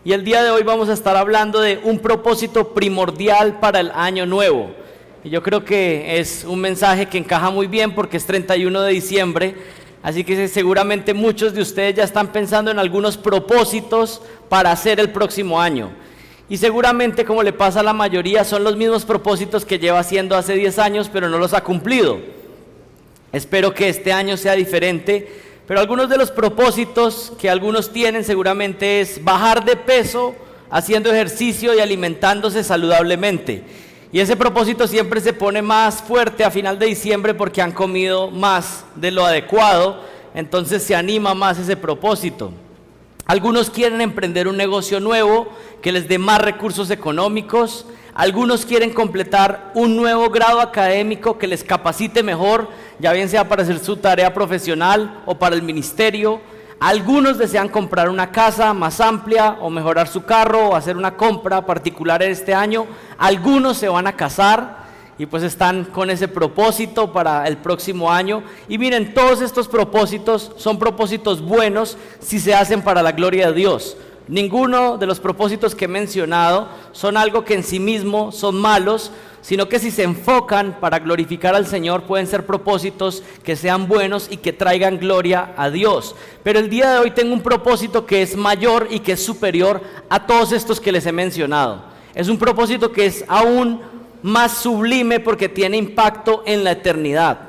Y el día de hoy vamos a estar hablando de un propósito primordial para el año nuevo. Y yo creo que es un mensaje que encaja muy bien porque es 31 de diciembre, así que seguramente muchos de ustedes ya están pensando en algunos propósitos para hacer el próximo año. Y seguramente, como le pasa a la mayoría, son los mismos propósitos que lleva haciendo hace 10 años, pero no los ha cumplido. Espero que este año sea diferente, pero algunos de los propósitos que algunos tienen seguramente es bajar de peso haciendo ejercicio y alimentándose saludablemente. Y ese propósito siempre se pone más fuerte a final de diciembre porque han comido más de lo adecuado, entonces se anima más ese propósito. Algunos quieren emprender un negocio nuevo que les dé más recursos económicos. Algunos quieren completar un nuevo grado académico que les capacite mejor, ya bien sea para hacer su tarea profesional o para el ministerio. Algunos desean comprar una casa más amplia o mejorar su carro o hacer una compra particular este año. Algunos se van a casar y pues están con ese propósito para el próximo año. Y miren, todos estos propósitos son propósitos buenos si se hacen para la gloria de Dios. Ninguno de los propósitos que he mencionado son algo que en sí mismo son malos, sino que si se enfocan para glorificar al Señor pueden ser propósitos que sean buenos y que traigan gloria a Dios. Pero el día de hoy tengo un propósito que es mayor y que es superior a todos estos que les he mencionado. Es un propósito que es aún más sublime porque tiene impacto en la eternidad.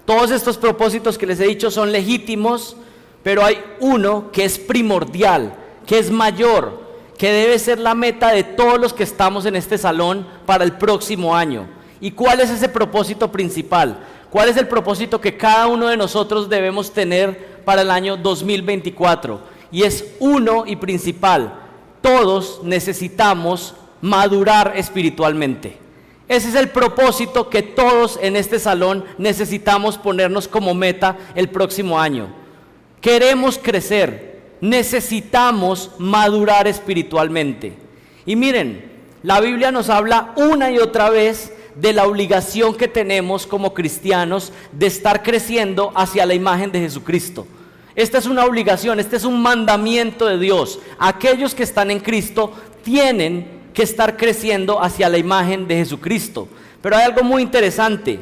Todos estos propósitos que les he dicho son legítimos, pero hay uno que es primordial, que es mayor, que debe ser la meta de todos los que estamos en este salón para el próximo año. ¿Y cuál es ese propósito principal? ¿Cuál es el propósito que cada uno de nosotros debemos tener para el año 2024? Y es uno y principal: todos necesitamos madurar espiritualmente. Ese es el propósito que todos en este salón necesitamos ponernos como meta el próximo año. Queremos crecer, necesitamos madurar espiritualmente. Y miren, la Biblia nos habla una y otra vez de la obligación que tenemos como cristianos de estar creciendo hacia la imagen de Jesucristo. Esta es una obligación, este es un mandamiento de Dios. Aquellos que están en Cristo tienen que estar creciendo hacia la imagen de Jesucristo. Pero hay algo muy interesante.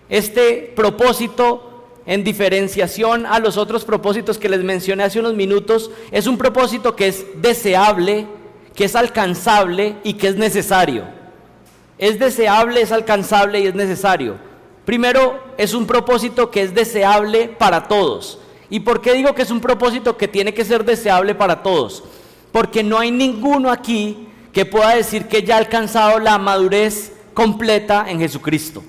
Este propósito, en diferenciación a los otros propósitos que les mencioné hace unos minutos, es un propósito que es deseable, que es alcanzable y que es necesario. Es deseable, es alcanzable y es necesario. Primero, es un propósito que es deseable para todos. ¿Y por qué digo que es un propósito que tiene que ser deseable para todos? Porque no hay ninguno aquí que pueda decir que ya ha alcanzado la madurez completa en Jesucristo.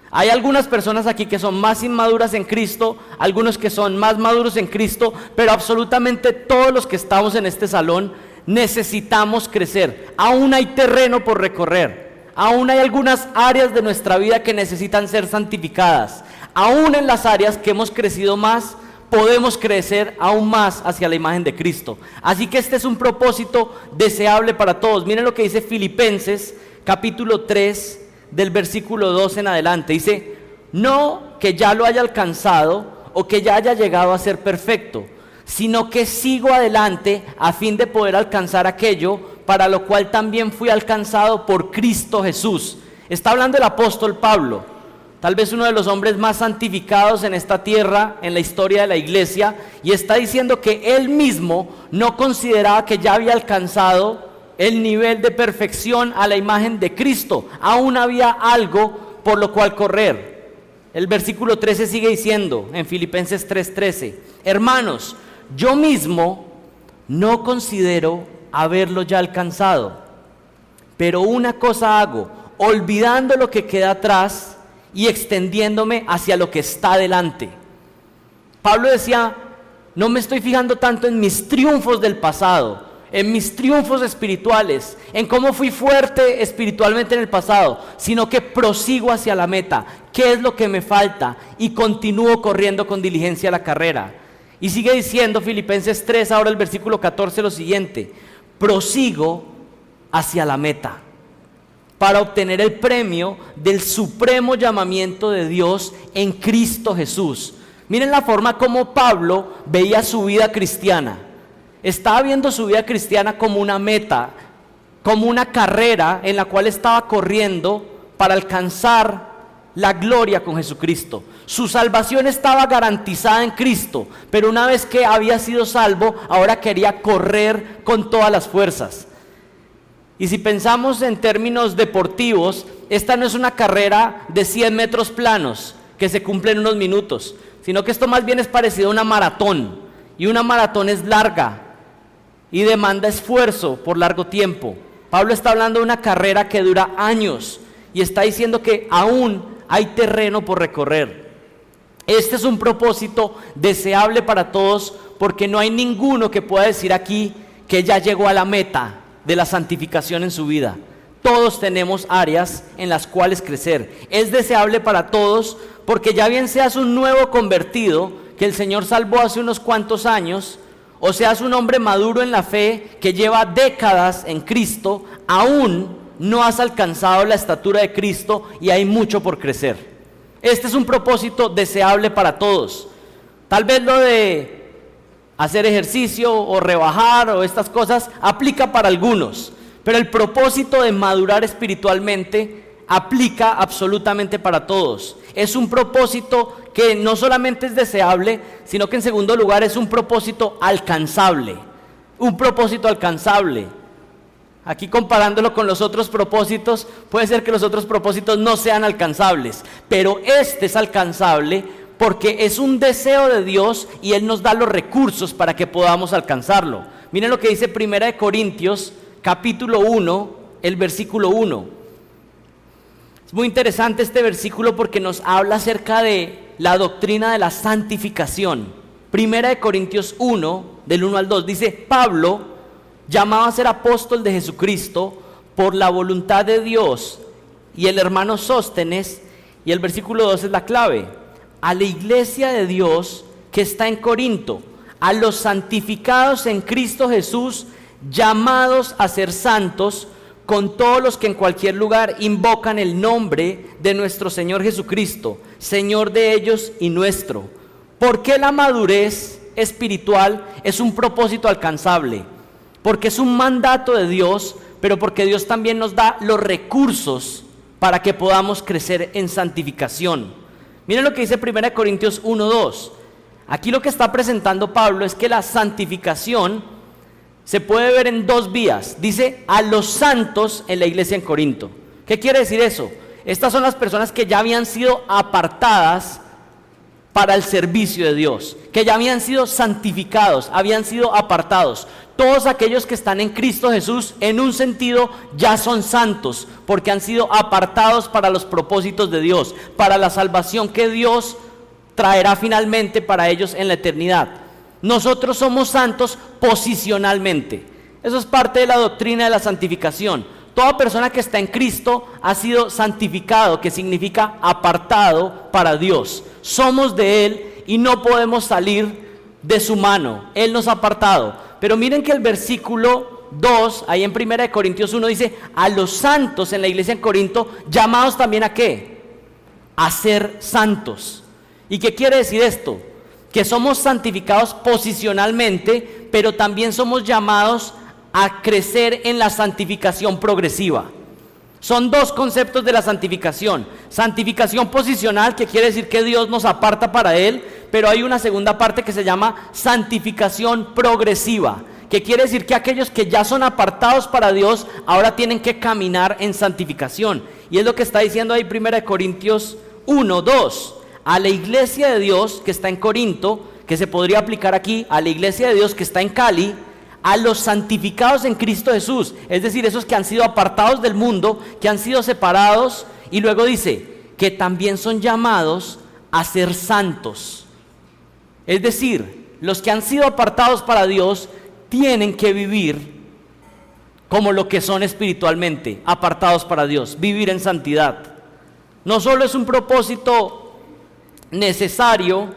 Hay algunas personas aquí que son más inmaduras en Cristo, algunos que son más maduros en Cristo, pero absolutamente todos los que estamos en este salón necesitamos crecer. Aún hay terreno por recorrer, aún hay algunas áreas de nuestra vida que necesitan ser santificadas. Aún en las áreas que hemos crecido más, podemos crecer aún más hacia la imagen de Cristo. Así que este es un propósito deseable para todos. Miren lo que dice Filipenses capítulo 3 del versículo 2 en adelante. Dice: no que ya lo haya alcanzado o que ya haya llegado a ser perfecto, sino que sigo adelante a fin de poder alcanzar aquello para lo cual también fui alcanzado por Cristo Jesús. Está hablando el apóstol Pablo, tal vez uno de los hombres más santificados en esta tierra, en la historia de la iglesia, y está diciendo que él mismo no consideraba que ya había alcanzado el nivel de perfección a la imagen de Cristo. Aún había algo por lo cual correr. El versículo 13 sigue diciendo en Filipenses 3:13: hermanos, yo mismo no considero haberlo ya alcanzado, pero una cosa hago, olvidando lo que queda atrás y extendiéndome hacia lo que está adelante. Pablo decía: no me estoy fijando tanto en mis triunfos del pasado, en mis triunfos espirituales, en cómo fui fuerte espiritualmente en el pasado, sino que prosigo hacia la meta. ¿Qué es lo que me falta? Y continúo corriendo con diligencia la carrera. Y sigue diciendo Filipenses 3, ahora el versículo 14, lo siguiente: prosigo hacia la meta, para obtener el premio del supremo llamamiento de Dios en Cristo Jesús. Miren la forma como Pablo veía su vida cristiana. estaba viendo su vida cristiana como una meta, como una carrera en la cual estaba corriendo para alcanzar la gloria con Jesucristo. Su salvación estaba garantizada en Cristo, pero una vez que había sido salvo, ahora quería correr con todas las fuerzas. Y si pensamos en términos deportivos, esta no es una carrera de 100 metros planos que se cumple en unos minutos, sino que esto más bien es parecido a una maratón, y una maratón es larga y demanda esfuerzo por largo tiempo. Pablo está hablando de una carrera que dura años y está diciendo que aún hay terreno por recorrer. Este es un propósito deseable para todos, porque no hay ninguno que pueda decir aquí que ya llegó a la meta de la santificación en su vida. Todos tenemos áreas en las cuales crecer. Es deseable para todos, porque ya bien seas un nuevo convertido que el Señor salvó hace unos cuantos años, o seas un hombre maduro en la fe que lleva décadas en Cristo, aún no has alcanzado la estatura de Cristo y hay mucho por crecer. Este es un propósito deseable para todos. Tal vez lo de hacer ejercicio o rebajar o estas cosas aplica para algunos, pero el propósito de madurar espiritualmente aplica absolutamente para todos. Es un propósito que no solamente es deseable, sino que en segundo lugar es un propósito alcanzable. Un propósito alcanzable. Aquí comparándolo con los otros propósitos, puede ser que los otros propósitos no sean alcanzables, pero este es alcanzable porque es un deseo de Dios y Él nos da los recursos para que podamos alcanzarlo. Miren lo que dice 1 Corintios capítulo 1, el versículo 1. Es muy interesante este versículo porque nos habla acerca de la doctrina de la santificación. 1 Corintios 1, del 1 al 2, dice: Pablo, llamado a ser apóstol de Jesucristo por la voluntad de Dios, y el hermano Sóstenes, y el versículo 2 es la clave, a la iglesia de Dios que está en Corinto, a los santificados en Cristo Jesús, llamados a ser santos, con todos los que en cualquier lugar invocan el nombre de nuestro Señor Jesucristo, Señor de ellos y nuestro. ¿Por qué la madurez espiritual es un propósito alcanzable? Porque es un mandato de Dios, pero porque Dios también nos da los recursos para que podamos crecer en santificación. Miren lo que dice 1 Corintios 1:2. Aquí lo que está presentando Pablo es que la santificación se puede ver en dos vías. Dice a los santos en la iglesia en Corinto. ¿Qué quiere decir eso? Estas son las personas que ya habían sido apartadas para el servicio de Dios, que ya habían sido santificados, habían sido apartados. Todos aquellos que están en Cristo Jesús, en un sentido, ya son santos, porque han sido apartados para los propósitos de Dios, para la salvación que Dios traerá finalmente para ellos en la eternidad. Nosotros somos santos posicionalmente. Eso es parte de la doctrina de la santificación. Toda persona que está en Cristo ha sido santificado, que significa apartado para Dios. Somos de Él y no podemos salir de su mano. Él nos ha apartado. Pero miren que el versículo 2, ahí en 1 Corintios 1 dice, a los santos en la iglesia en Corinto, llamados también ¿a qué? A ser santos. ¿Y qué quiere decir esto? Que somos santificados posicionalmente, pero también somos llamados a crecer en la santificación progresiva. Son dos conceptos de la santificación. Santificación posicional, que quiere decir que Dios nos aparta para Él, pero hay una segunda parte que se llama santificación progresiva, que quiere decir que aquellos que ya son apartados para Dios, ahora tienen que caminar en santificación. Y es lo que está diciendo ahí 1 Corintios 1:2. A la iglesia de Dios que está en Corinto, que se podría aplicar aquí, a la iglesia de Dios que está en Cali, a los santificados en Cristo Jesús, es decir, esos que han sido apartados del mundo, que han sido separados, y luego dice que también son llamados a ser santos. Es decir, los que han sido apartados para Dios tienen que vivir como lo que son espiritualmente, apartados para Dios, vivir en santidad. No solo es un propósito necesario,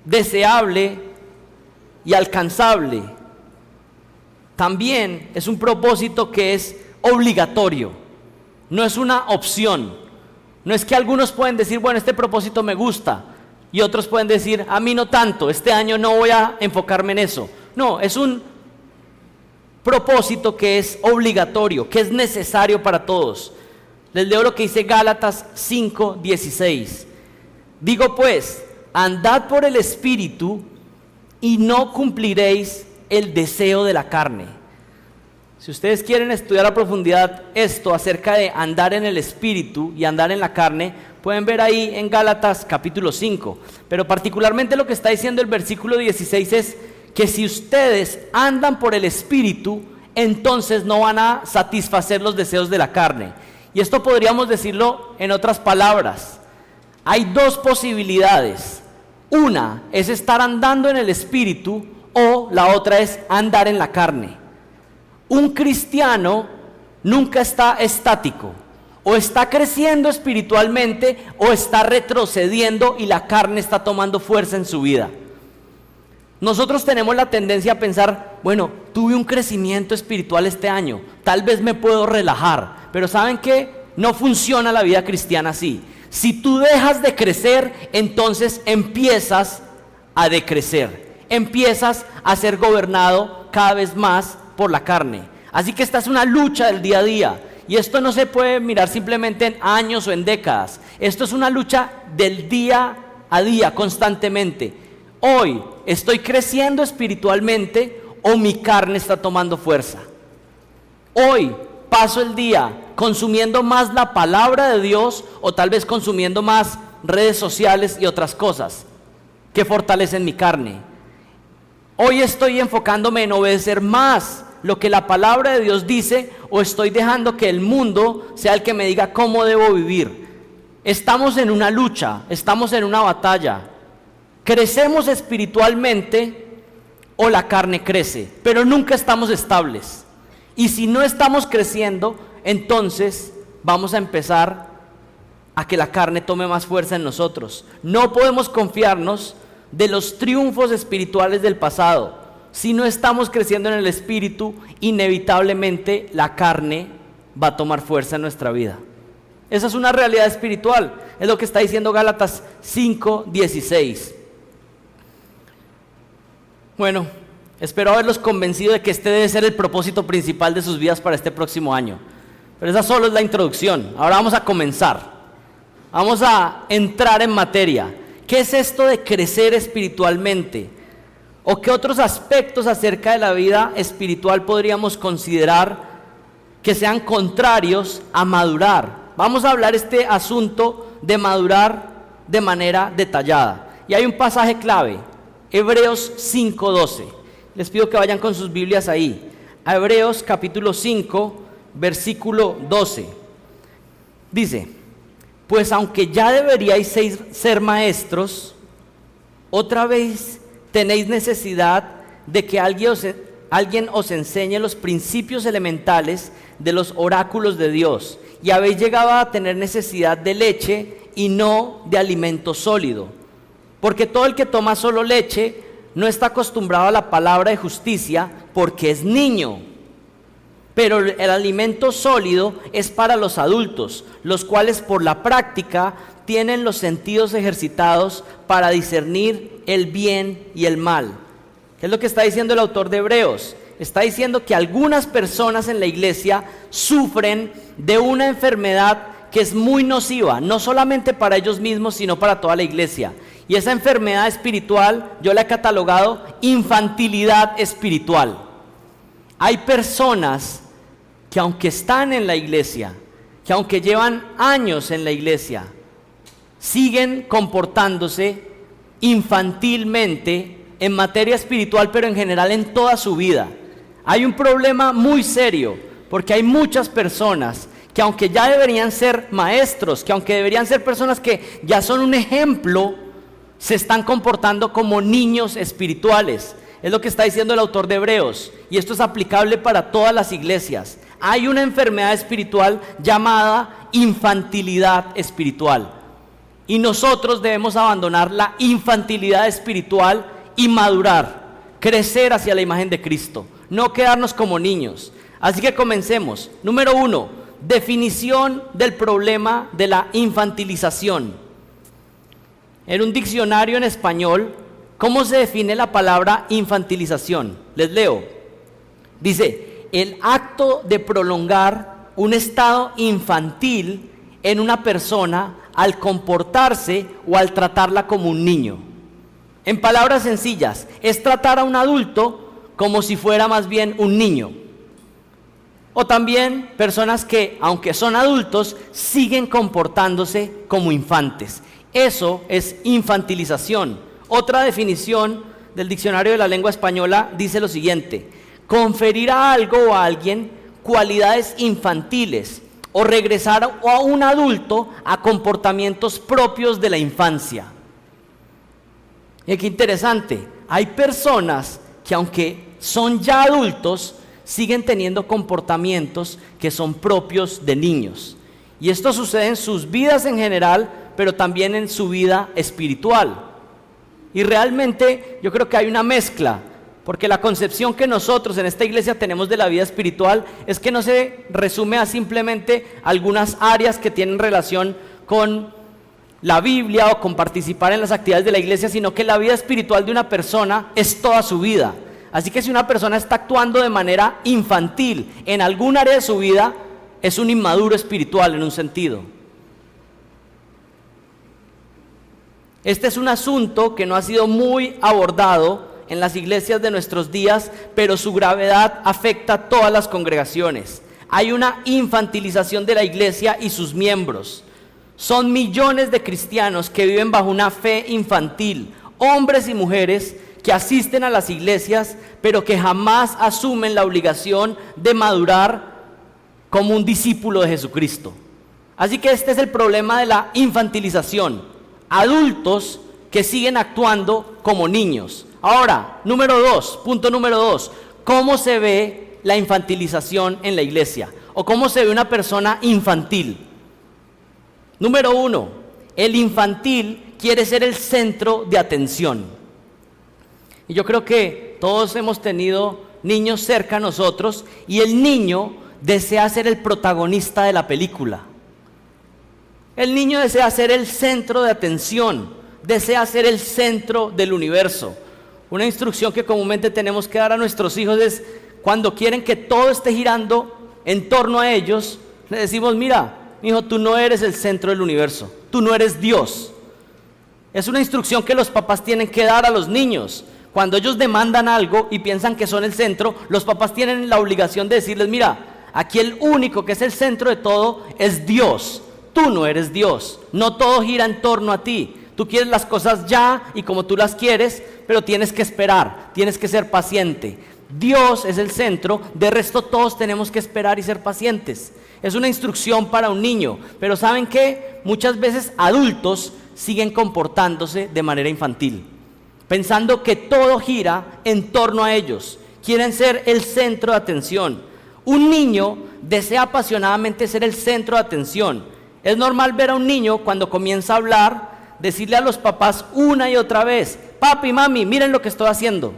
deseable y alcanzable, también es un propósito que es obligatorio, no es una opción. No es que algunos pueden decir, bueno, este propósito me gusta, y otros pueden decir, a mí no tanto, este año no voy a enfocarme en eso. No, es un propósito que es obligatorio, que es necesario para todos. Les leo lo que dice Gálatas 5:16. Digo pues, andad por el Espíritu y no cumpliréis el deseo de la carne. Si ustedes quieren estudiar a profundidad esto acerca de andar en el Espíritu y andar en la carne, pueden ver ahí en Gálatas capítulo 5. Pero particularmente lo que está diciendo el versículo 16 es que si ustedes andan por el Espíritu, entonces no van a satisfacer los deseos de la carne. Y esto podríamos decirlo en otras palabras. Hay dos posibilidades. Una es estar andando en el Espíritu o la otra es andar en la carne. Un cristiano nunca está estático. O está creciendo espiritualmente o está retrocediendo y la carne está tomando fuerza en su vida. Nosotros tenemos la tendencia a pensar, bueno, tuve un crecimiento espiritual este año, tal vez me puedo relajar, pero ¿saben qué? No funciona la vida cristiana así. Si tú dejas de crecer, entonces empiezas a decrecer, empiezas a ser gobernado cada vez más por la carne. Así que esta es una lucha del día a día, y esto no se puede mirar simplemente en años o en décadas. Esto es una lucha del día a día, constantemente. Hoy estoy creciendo espiritualmente o mi carne está tomando fuerza. Hoy paso el día consumiendo más la palabra de Dios o tal vez consumiendo más redes sociales y otras cosas que fortalecen mi carne. Hoy estoy enfocándome en obedecer más lo que la palabra de Dios dice o estoy dejando que el mundo sea el que me diga cómo debo vivir. Estamos en una lucha, estamos en una batalla. Crecemos espiritualmente o la carne crece, pero nunca estamos estables. Y si no estamos creciendo, entonces vamos a empezar a que la carne tome más fuerza en nosotros. No podemos confiarnos de los triunfos espirituales del pasado. Si no estamos creciendo en el Espíritu, inevitablemente la carne va a tomar fuerza en nuestra vida. Esa es una realidad espiritual, es lo que está diciendo Gálatas 5:16. Bueno, espero haberlos convencido de que este debe ser el propósito principal de sus vidas para este próximo año. Pero esa solo es la introducción. Ahora vamos a comenzar. Vamos a entrar en materia. ¿Qué es esto de crecer espiritualmente? ¿O qué otros aspectos acerca de la vida espiritual podríamos considerar que sean contrarios a madurar? Vamos a hablar este asunto de madurar de manera detallada. Y hay un pasaje clave, Hebreos 5:12. Les pido que vayan con sus Biblias ahí. A Hebreos capítulo 5, versículo 12. Dice, pues aunque ya deberíais ser maestros, otra vez tenéis necesidad de que alguien os enseñe los principios elementales de los oráculos de Dios, y habéis llegado a tener necesidad de leche y no de alimento sólido. Porque todo el que toma solo leche no está acostumbrado a la palabra de justicia, porque es niño. Pero el alimento sólido es para los adultos, los cuales por la práctica tienen los sentidos ejercitados para discernir el bien y el mal. ¿Qué es lo que está diciendo el autor de Hebreos? Está diciendo que algunas personas en la iglesia sufren de una enfermedad que es muy nociva, no solamente para ellos mismos, sino para toda la iglesia. Y esa enfermedad espiritual yo la he catalogado infantilidad espiritual. Hay personas que aunque están en la iglesia, que aunque llevan años en la iglesia, siguen comportándose infantilmente en materia espiritual, pero en general en toda su vida. Hay un problema muy serio, porque hay muchas personas que aunque ya deberían ser maestros, que aunque deberían ser personas que ya son un ejemplo, se están comportando como niños espirituales. Es lo que está diciendo el autor de Hebreos, y esto es aplicable para todas las iglesias. Hay una enfermedad espiritual llamada infantilidad espiritual, y nosotros debemos abandonar la infantilidad espiritual y madurar, crecer hacia la imagen de Cristo, no quedarnos como niños. Así que comencemos. Número 1, definición del problema de la infantilización. En un diccionario en español, ¿cómo se define la palabra infantilización? Les leo. Dice, el acto de prolongar un estado infantil en una persona al comportarse o al tratarla como un niño. En palabras sencillas, es tratar a un adulto como si fuera más bien un niño. O también personas que, aunque son adultos, siguen comportándose como infantes. Eso es infantilización. Otra definición del Diccionario de la Lengua Española dice lo siguiente: conferir a algo o a alguien cualidades infantiles o regresar a un adulto a comportamientos propios de la infancia. Y qué interesante, hay personas que aunque son ya adultos, siguen teniendo comportamientos que son propios de niños. Y esto sucede en sus vidas en general, pero también en su vida espiritual. Y realmente yo creo que hay una mezcla, porque la concepción que nosotros en esta iglesia tenemos de la vida espiritual es que no se resume a simplemente algunas áreas que tienen relación con la Biblia o con participar en las actividades de la iglesia, sino que la vida espiritual de una persona es toda su vida. Así que si una persona está actuando de manera infantil en algún área de su vida, es un inmaduro espiritual en un sentido. Este es un asunto que no ha sido muy abordado en las iglesias de nuestros días, pero su gravedad afecta a todas las congregaciones. Hay una infantilización de la iglesia y sus miembros. Son millones de cristianos que viven bajo una fe infantil, hombres y mujeres que asisten a las iglesias, pero que jamás asumen la obligación de madurar como un discípulo de Jesucristo. Así que este es el problema de la infantilización. Adultos que siguen actuando como niños. Ahora, punto número dos, ¿cómo se ve la infantilización en la iglesia? ¿O cómo se ve una persona infantil? Número uno, el infantil quiere ser el centro de atención. Y yo creo que todos hemos tenido niños cerca a nosotros y el niño desea ser el protagonista de la película. El niño desea ser el centro de atención, desea ser el centro del universo. Una instrucción que comúnmente tenemos que dar a nuestros hijos es, cuando quieren que todo esté girando en torno a ellos, le decimos: mira, hijo, tú no eres el centro del universo, tú no eres Dios. Es una instrucción que los papás tienen que dar a los niños. Cuando ellos demandan algo y piensan que son el centro, los papás tienen la obligación de decirles: mira, aquí el único que es el centro de todo es Dios. Tú no eres Dios, no todo gira en torno a ti. Tú quieres las cosas ya y como tú las quieres, pero tienes que esperar, tienes que ser paciente. Dios es el centro, de resto todos tenemos que esperar y ser pacientes. Es una instrucción para un niño, pero ¿saben qué? Muchas veces adultos siguen comportándose de manera infantil, pensando que todo gira en torno a ellos. Quieren ser el centro de atención. Un niño desea apasionadamente ser el centro de atención. Es normal ver a un niño cuando comienza a hablar, decirle a los papás una y otra vez: papi, mami, miren lo que estoy haciendo,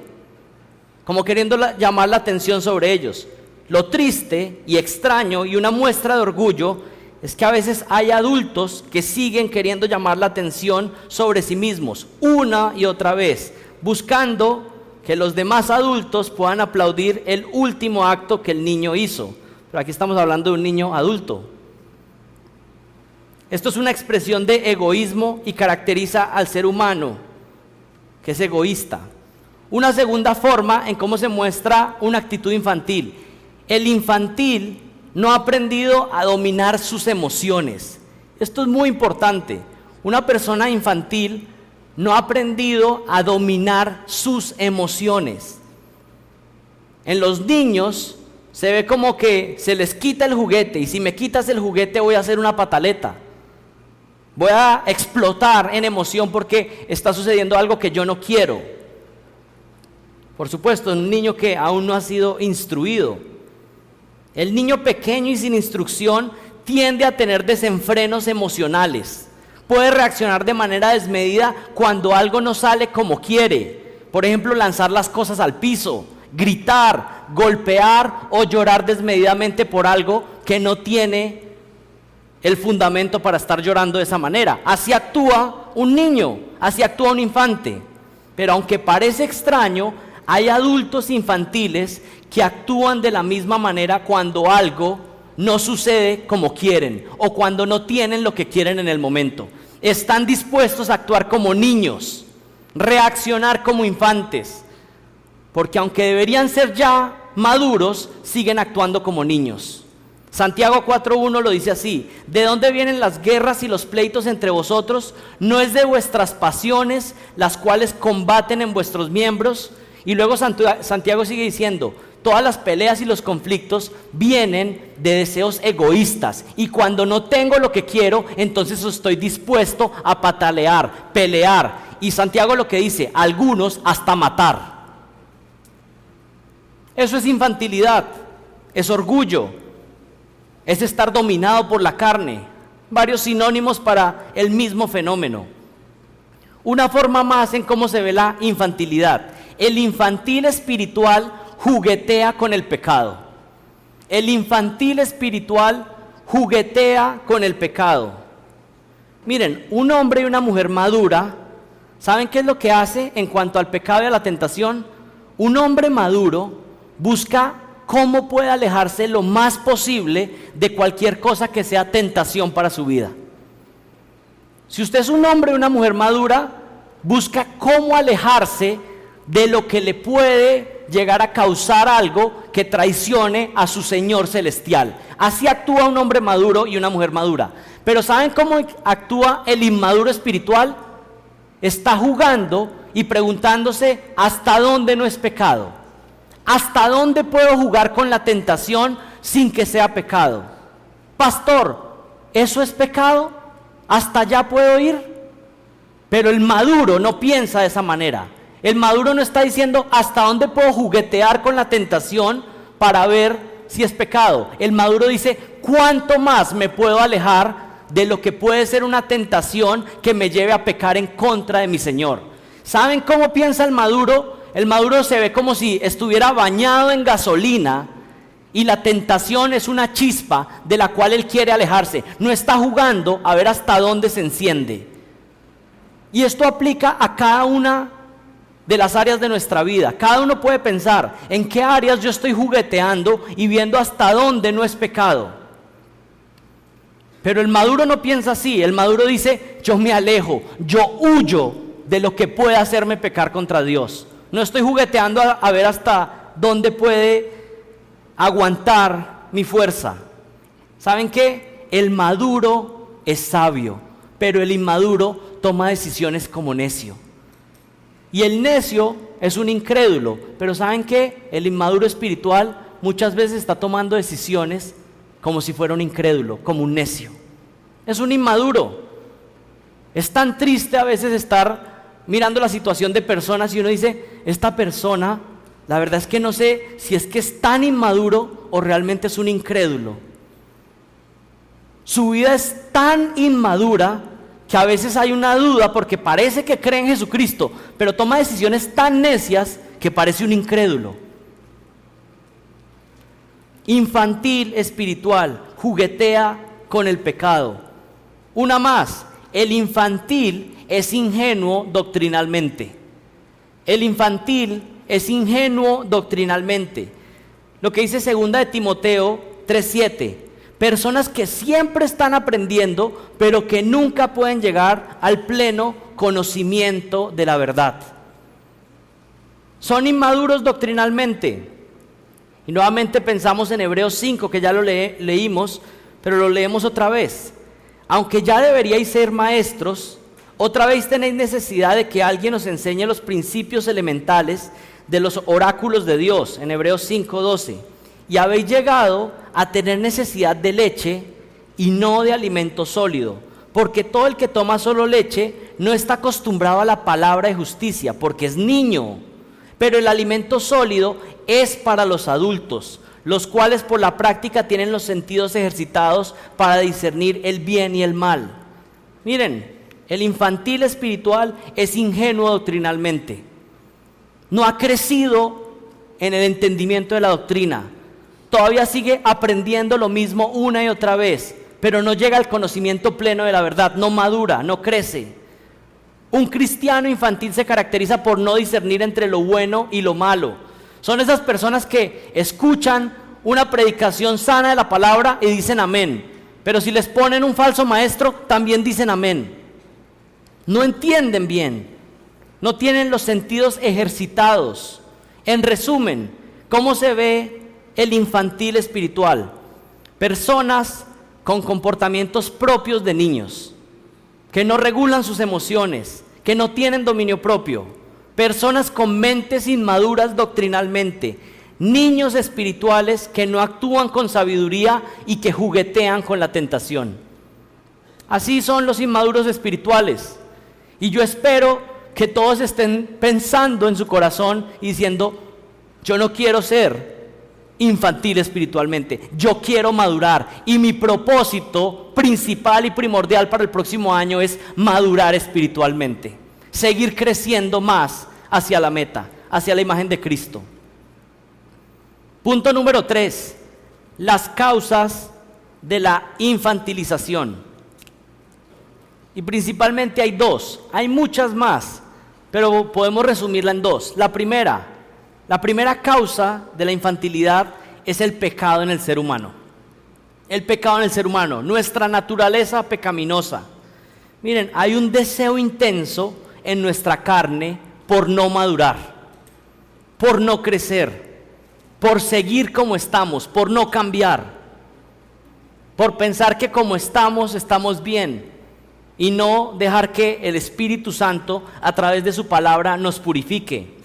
como queriendo llamar la atención sobre ellos. Lo triste y extraño y una muestra de orgullo es que a veces hay adultos que siguen queriendo llamar la atención sobre sí mismos una y otra vez, buscando que los demás adultos puedan aplaudir el último acto que el niño hizo. Pero aquí estamos hablando de un niño adulto. Esto es una expresión de egoísmo y caracteriza al ser humano, que es egoísta. Una segunda forma en cómo se muestra una actitud infantil: el infantil no ha aprendido a dominar sus emociones. Esto es muy importante. Una persona infantil no ha aprendido a dominar sus emociones. En los niños se ve como que se les quita el juguete, y si me quitas el juguete voy a hacer una pataleta. Voy a explotar en emoción porque está sucediendo algo que yo no quiero. Por supuesto, un niño que aún no ha sido instruido. El niño pequeño y sin instrucción tiende a tener desenfrenos emocionales. Puede reaccionar de manera desmedida cuando algo no sale como quiere. Por ejemplo, lanzar las cosas al piso, gritar, golpear o llorar desmedidamente por algo que no tiene el fundamento para estar llorando de esa manera. Así actúa un niño, así actúa un infante. Pero aunque parece extraño, Hay adultos infantiles que actúan de la misma manera cuando algo no sucede como quieren o cuando no tienen lo que quieren en el momento. Están dispuestos a actuar como niños, reaccionar como infantes, porque aunque deberían ser ya maduros, siguen actuando como niños. Santiago 4:1 lo dice así: ¿de dónde vienen las guerras y los pleitos entre vosotros? ¿No es de vuestras pasiones las cuales combaten en vuestros miembros? Y luego Santiago sigue diciendo: todas las peleas y los conflictos vienen de deseos egoístas, y cuando no tengo lo que quiero, entonces estoy dispuesto a patalear, pelear. Y Santiago lo que dice: algunos hasta matar. Eso es infantilidad, es orgullo, es estar dominado por la carne. Varios sinónimos para el mismo fenómeno. Una forma más en cómo se ve la infantilidad: el infantil espiritual juguetea con el pecado. El infantil espiritual juguetea con el pecado. Miren, un hombre y una mujer madura, ¿saben qué es lo que hace en cuanto al pecado y a la tentación? Un hombre maduro busca cómo puede alejarse lo más posible de cualquier cosa que sea tentación para su vida. Si usted es un hombre y una mujer madura, busca cómo alejarse de lo que le puede llegar a causar algo que traicione a su Señor celestial. Así actúa un hombre maduro y una mujer madura. Pero ¿saben cómo actúa el inmaduro espiritual? Está jugando y preguntándose: ¿hasta dónde no es pecado? ¿Hasta dónde puedo jugar con la tentación sin que sea pecado? Pastor, ¿eso es pecado? ¿Hasta allá puedo ir? Pero el maduro no piensa de esa manera. El maduro no está diciendo: ¿hasta dónde puedo juguetear con la tentación para ver si es pecado? El maduro dice: ¿cuánto más me puedo alejar de lo que puede ser una tentación que me lleve a pecar en contra de mi Señor? ¿Saben cómo piensa el maduro? El maduro se ve como si estuviera bañado en gasolina y la tentación es una chispa de la cual él quiere alejarse. No está jugando a ver hasta dónde se enciende. Y esto aplica a cada una de las áreas de nuestra vida. Cada uno puede pensar: ¿en qué áreas yo estoy jugueteando y viendo hasta dónde no es pecado? Pero el maduro no piensa así. El maduro dice: yo me alejo, yo huyo de lo que puede hacerme pecar contra Dios. No estoy jugueteando a ver hasta dónde puede aguantar mi fuerza. ¿Saben qué? El maduro es sabio, pero el inmaduro toma decisiones como necio. Y el necio es un incrédulo, pero ¿saben qué? El inmaduro espiritual muchas veces está tomando decisiones como si fuera un incrédulo, como un necio. Es un inmaduro. Es tan triste a veces estar mirando la situación de personas y uno dice: esta persona, la verdad es que no sé si es que es tan inmaduro o realmente es un incrédulo. Su vida es tan inmadura que a veces hay una duda, porque parece que cree en Jesucristo, pero toma decisiones tan necias que parece un incrédulo. Infantil espiritual, juguetea con el pecado. Una más: el infantil es ingenuo doctrinalmente. El infantil es ingenuo doctrinalmente. Lo que dice 2 de Timoteo 3:7: personas que siempre están aprendiendo, pero que nunca pueden llegar al pleno conocimiento de la verdad. Son inmaduros doctrinalmente. Y nuevamente pensamos en Hebreos 5, que ya lo leímos, pero lo leemos otra vez. Aunque ya deberíais ser maestros, otra vez tenéis necesidad de que alguien os enseñe los principios elementales de los oráculos de Dios, en Hebreos 5:12. Y habéis llegado a tener necesidad de leche y no de alimento sólido, porque todo el que toma solo leche no está acostumbrado a la palabra de justicia, porque es niño. Pero el alimento sólido es para los adultos, los cuales por la práctica tienen los sentidos ejercitados para discernir el bien y el mal. Miren, el infantil espiritual es ingenuo doctrinalmente. No ha crecido en el entendimiento de la doctrina. Todavía sigue aprendiendo lo mismo una y otra vez, pero no llega al conocimiento pleno de la verdad. No madura, no crece. Un cristiano infantil se caracteriza por no discernir entre lo bueno y lo malo. Son esas personas que escuchan una predicación sana de la palabra y dicen amén. Pero si les ponen un falso maestro, también dicen amén. No entienden bien. No tienen los sentidos ejercitados. En resumen, ¿cómo se ve el infantil espiritual? Personas con comportamientos propios de niños, que no regulan sus emociones, que no tienen dominio propio, personas con mentes inmaduras doctrinalmente, niños espirituales que no actúan con sabiduría y que juguetean con la tentación. Así son los inmaduros espirituales. Y yo espero que todos estén pensando en su corazón y diciendo: yo no quiero ser infantil espiritualmente, yo quiero madurar, y mi propósito principal y primordial para el próximo año es madurar espiritualmente, seguir creciendo más hacia la meta, hacia la imagen de Cristo. Punto número 3, las causas de la infantilización. Y principalmente hay dos, hay muchas más, pero podemos resumirla en dos. La primera causa de la infantilidad es el pecado en el ser humano. El pecado en el ser humano, nuestra naturaleza pecaminosa. Miren, hay un deseo intenso en nuestra carne por no madurar, por no crecer, por seguir como estamos, por no cambiar, por pensar que como estamos bien, y no dejar que el Espíritu Santo a través de su palabra nos purifique.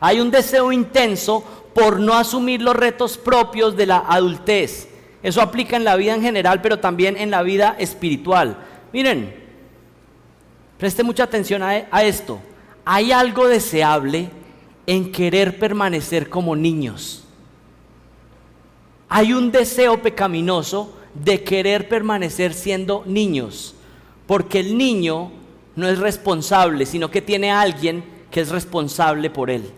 Hay un deseo intenso por no asumir los retos propios de la adultez. Eso aplica en la vida en general, pero también en la vida espiritual. Miren, preste mucha atención a esto. Hay algo deseable en querer permanecer como niños. Hay un deseo pecaminoso de querer permanecer siendo niños, porque el niño no es responsable, sino que tiene a alguien que es responsable por él.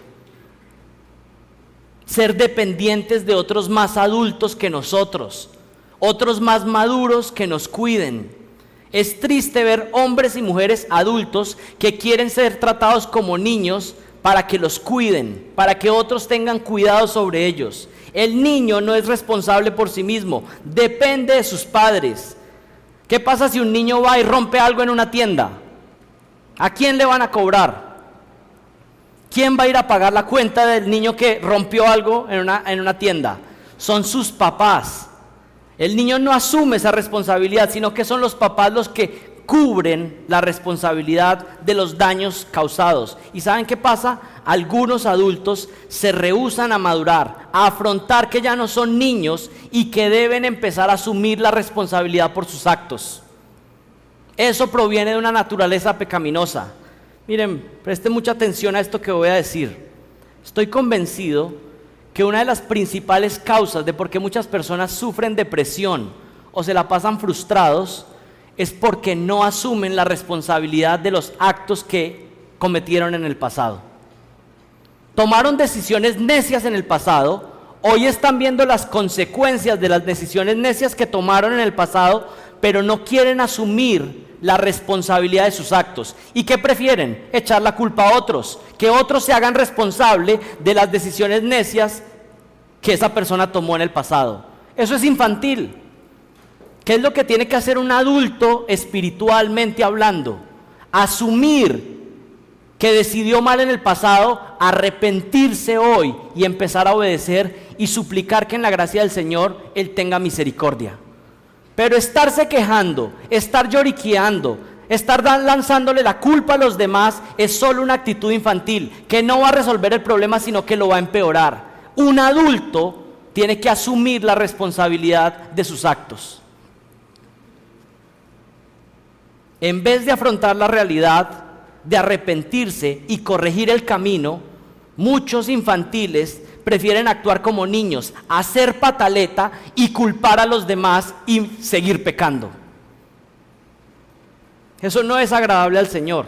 Ser dependientes de otros más adultos que nosotros, otros más maduros que nos cuiden. Es triste ver hombres y mujeres adultos que quieren ser tratados como niños para que los cuiden, para que otros tengan cuidado sobre ellos. El niño no es responsable por sí mismo, depende de sus padres. ¿Qué pasa si un niño va y rompe algo en una tienda? ¿A quién le van a cobrar? ¿Quién va a ir a pagar la cuenta del niño que rompió algo en una tienda? Son sus papás. El niño no asume esa responsabilidad, sino que son los papás los que cubren la responsabilidad de los daños causados. ¿Y saben qué pasa? Algunos adultos se rehúsan a madurar, a afrontar que ya no son niños y que deben empezar a asumir la responsabilidad por sus actos. Eso proviene de una naturaleza pecaminosa. Miren, presten mucha atención a esto que voy a decir. Estoy convencido que una de las principales causas de por qué muchas personas sufren depresión o se la pasan frustrados es porque no asumen la responsabilidad de los actos que cometieron en el pasado. Tomaron decisiones necias en el pasado, hoy están viendo las consecuencias de las decisiones necias que tomaron en el pasado, pero no quieren asumir la responsabilidad de sus actos. ¿Y qué prefieren? Echar la culpa a otros, que otros se hagan responsable de las decisiones necias que esa persona tomó en el pasado. Eso es infantil. ¿Qué es lo que tiene que hacer un adulto espiritualmente hablando? Asumir que decidió mal en el pasado, arrepentirse hoy y empezar a obedecer y suplicar que en la gracia del Señor Él tenga misericordia. Pero estarse quejando, estar lloriqueando, estar lanzándole la culpa a los demás es solo una actitud infantil que no va a resolver el problema, sino que lo va a empeorar. Un adulto tiene que asumir la responsabilidad de sus actos. En vez de afrontar la realidad, de arrepentirse y corregir el camino, muchos infantiles prefieren actuar como niños, hacer pataleta y culpar a los demás y seguir pecando. Eso no es agradable al Señor.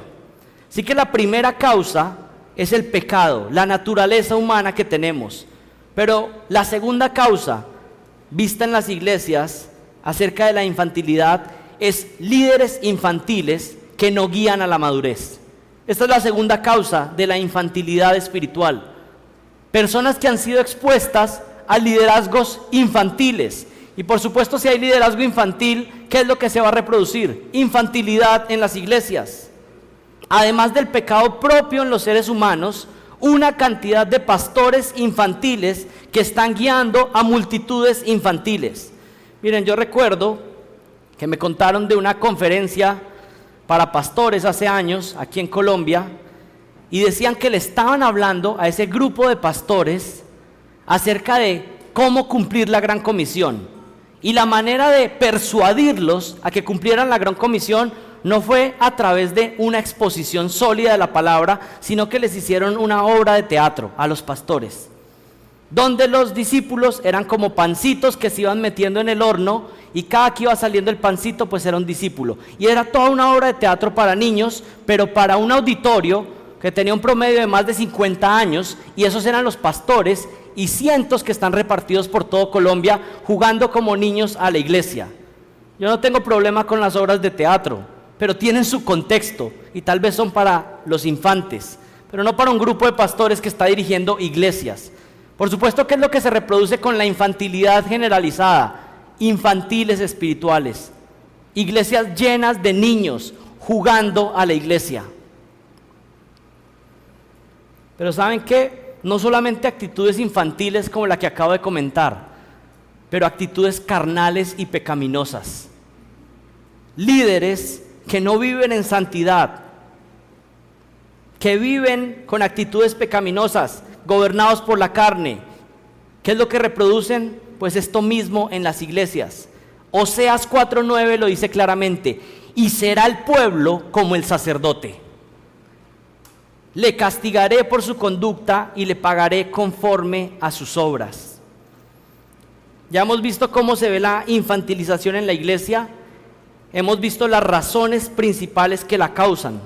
Así que la primera causa es el pecado, la naturaleza humana que tenemos. Pero la segunda causa, vista en las iglesias acerca de la infantilidad, es líderes infantiles que no guían a la madurez. Esta es la segunda causa de la infantilidad espiritual. Personas que han sido expuestas a liderazgos infantiles. Y por supuesto, si hay liderazgo infantil, ¿qué es lo que se va a reproducir? Infantilidad en las iglesias. Además del pecado propio en los seres humanos, una cantidad de pastores infantiles que están guiando a multitudes infantiles. Miren, yo recuerdo que me contaron de una conferencia para pastores hace años aquí en Colombia, y decían que le estaban hablando a ese grupo de pastores acerca de cómo cumplir la Gran Comisión. Y la manera de persuadirlos a que cumplieran la Gran Comisión no fue a través de una exposición sólida de la palabra, sino que les hicieron una obra de teatro a los pastores, donde los discípulos eran como pancitos que se iban metiendo en el horno, y cada que iba saliendo el pancito pues era un discípulo, y era toda una obra de teatro para niños, pero para un auditorio que tenía un promedio de más de 50 años, y esos eran los pastores y cientos que están repartidos por todo Colombia jugando como niños a la iglesia. Yo no tengo problema con las obras de teatro, pero tienen su contexto y tal vez son para los infantes, pero no para un grupo de pastores que está dirigiendo iglesias. Por supuesto que es lo que se reproduce con la infantilidad generalizada, infantiles espirituales, iglesias llenas de niños jugando a la iglesia. Pero ¿saben qué? No solamente actitudes infantiles como la que acabo de comentar, pero actitudes carnales y pecaminosas. Líderes que no viven en santidad, que viven con actitudes pecaminosas, gobernados por la carne. ¿Qué es lo que reproducen? Pues esto mismo en las iglesias. Oseas 4:9 lo dice claramente: y será el pueblo como el sacerdote. Le castigaré por su conducta y le pagaré conforme a sus obras. Ya hemos visto cómo se ve la infantilización en la iglesia. Hemos visto las razones principales que la causan.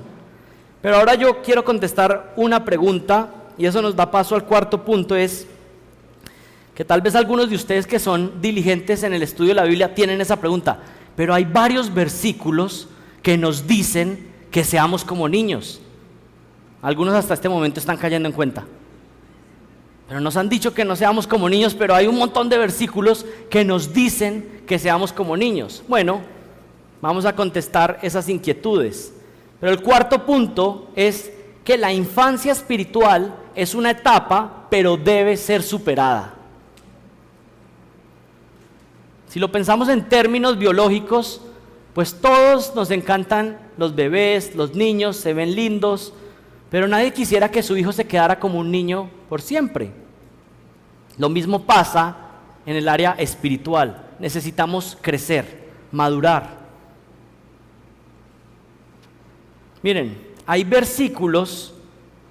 Pero ahora yo quiero contestar una pregunta, y eso nos da paso al cuarto punto, es que tal vez algunos de ustedes que son diligentes en el estudio de la Biblia tienen esa pregunta, pero hay varios versículos que nos dicen que seamos como niños. Algunos hasta este momento están cayendo en cuenta. Pero nos han dicho que no seamos como niños, pero hay un montón de versículos que nos dicen que seamos como niños. Bueno, vamos a contestar esas inquietudes. Pero el cuarto punto es que la infancia espiritual es una etapa, pero debe ser superada. Si lo pensamos en términos biológicos, pues todos nos encantan los bebés, los niños, se ven lindos, pero nadie quisiera que su hijo se quedara como un niño por siempre. Lo mismo pasa en el área espiritual. Necesitamos crecer, madurar. Miren, hay versículos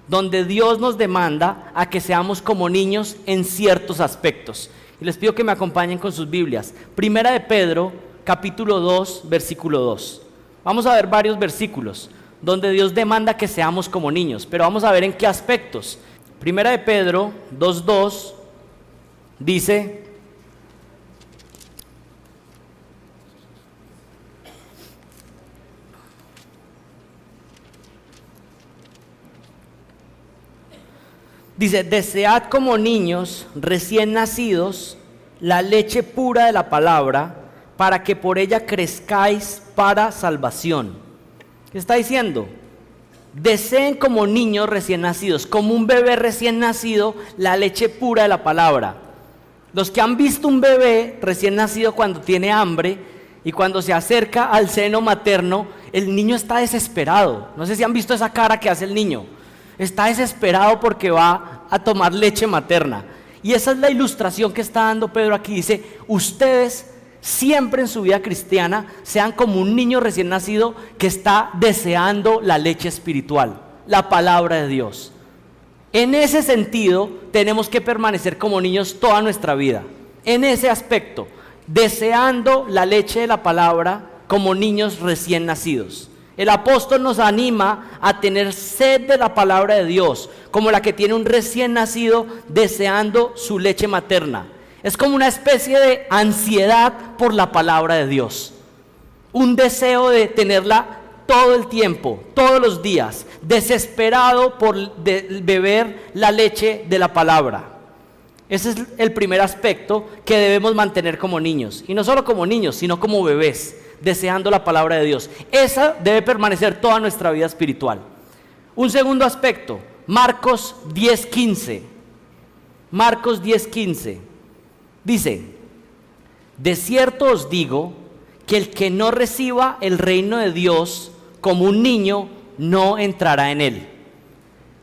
donde Dios nos demanda a que seamos como niños en ciertos aspectos. Y les pido que me acompañen con sus Biblias. Primera de Pedro, capítulo 2, versículo 2. Vamos a ver varios versículos donde Dios demanda que seamos como niños, pero vamos a ver en qué aspectos. Primera de Pedro 2:2 dice: desead como niños recién nacidos la leche pura de la palabra, para que por ella crezcáis para salvación. ¿Qué está diciendo? Deseen como niños recién nacidos, como un bebé recién nacido, la leche pura de la palabra. Los que han visto un bebé recién nacido cuando tiene hambre y cuando se acerca al seno materno, el niño está desesperado. No sé si han visto esa cara que hace el niño. Está desesperado porque va a tomar leche materna. Y esa es la ilustración que está dando Pedro aquí. Dice: ustedes siempre en su vida cristiana sean como un niño recién nacido que está deseando la leche espiritual, la palabra de Dios. En ese sentido tenemos que permanecer como niños toda nuestra vida, en ese aspecto, deseando la leche de la palabra como niños recién nacidos. El apóstol nos anima a tener sed de la palabra de Dios, como la que tiene un recién nacido deseando su leche materna. Es como una especie de ansiedad por la palabra de Dios, un deseo de tenerla todo el tiempo, todos los días, desesperado por beber la leche de la palabra. Ese es el primer aspecto que debemos mantener como niños. Y no solo como niños, sino como bebés, deseando la palabra de Dios. Esa debe permanecer toda nuestra vida espiritual. Un segundo aspecto, Marcos 10:15. Marcos 10:15. Dice: de cierto os digo que el que no reciba el reino de Dios como un niño, no entrará en él.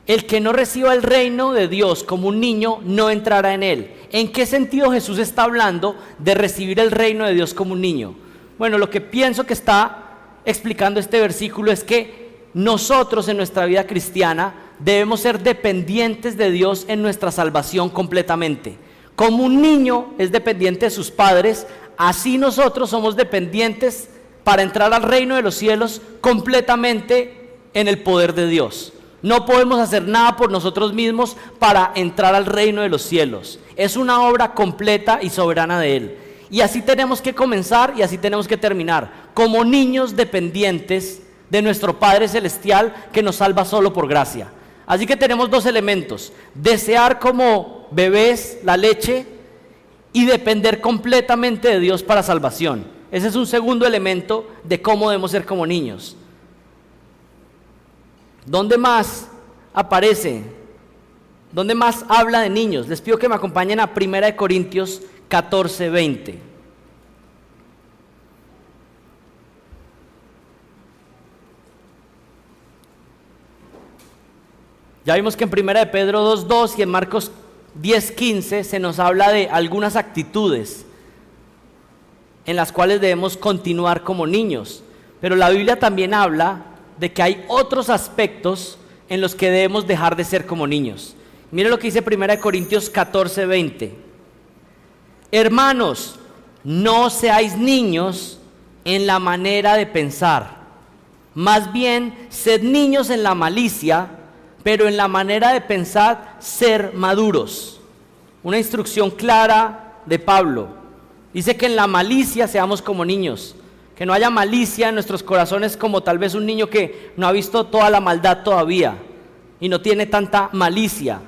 El que no reciba el reino de Dios como un niño, no entrará en él. ¿En qué sentido Jesús está hablando de recibir el reino de Dios como un niño? Bueno, lo que pienso que está explicando este versículo es que nosotros en nuestra vida cristiana debemos ser dependientes de Dios en nuestra salvación completamente. Como un niño es dependiente de sus padres, así nosotros somos dependientes para entrar al reino de los cielos completamente en el poder de Dios. No podemos hacer nada por nosotros mismos para entrar al reino de los cielos. Es una obra completa y soberana de Él. Y así tenemos que comenzar y así tenemos que terminar, como niños dependientes de nuestro Padre Celestial que nos salva solo por gracia. Así que tenemos dos elementos: desear como bebés la leche y depender completamente de Dios para salvación. Ese es un segundo elemento de cómo debemos ser como niños. ¿Dónde más aparece? ¿Dónde más habla de niños? Les pido que me acompañen a 1 Corintios 14:20. Ya vimos que en 1 Pedro 2:2 y en Marcos 10:15 se nos habla de algunas actitudes en las cuales debemos continuar como niños. Pero la Biblia también habla de que hay otros aspectos en los que debemos dejar de ser como niños. Mire lo que dice 1 Corintios 14:20. Hermanos, no seáis niños en la manera de pensar. Más bien, sed niños en la malicia, pero en la manera de pensar, ser maduros. Una instrucción clara de Pablo. Dice que en la malicia seamos como niños. Que no haya malicia en nuestros corazones como tal vez un niño que no ha visto toda la maldad todavía y no tiene tanta malicia.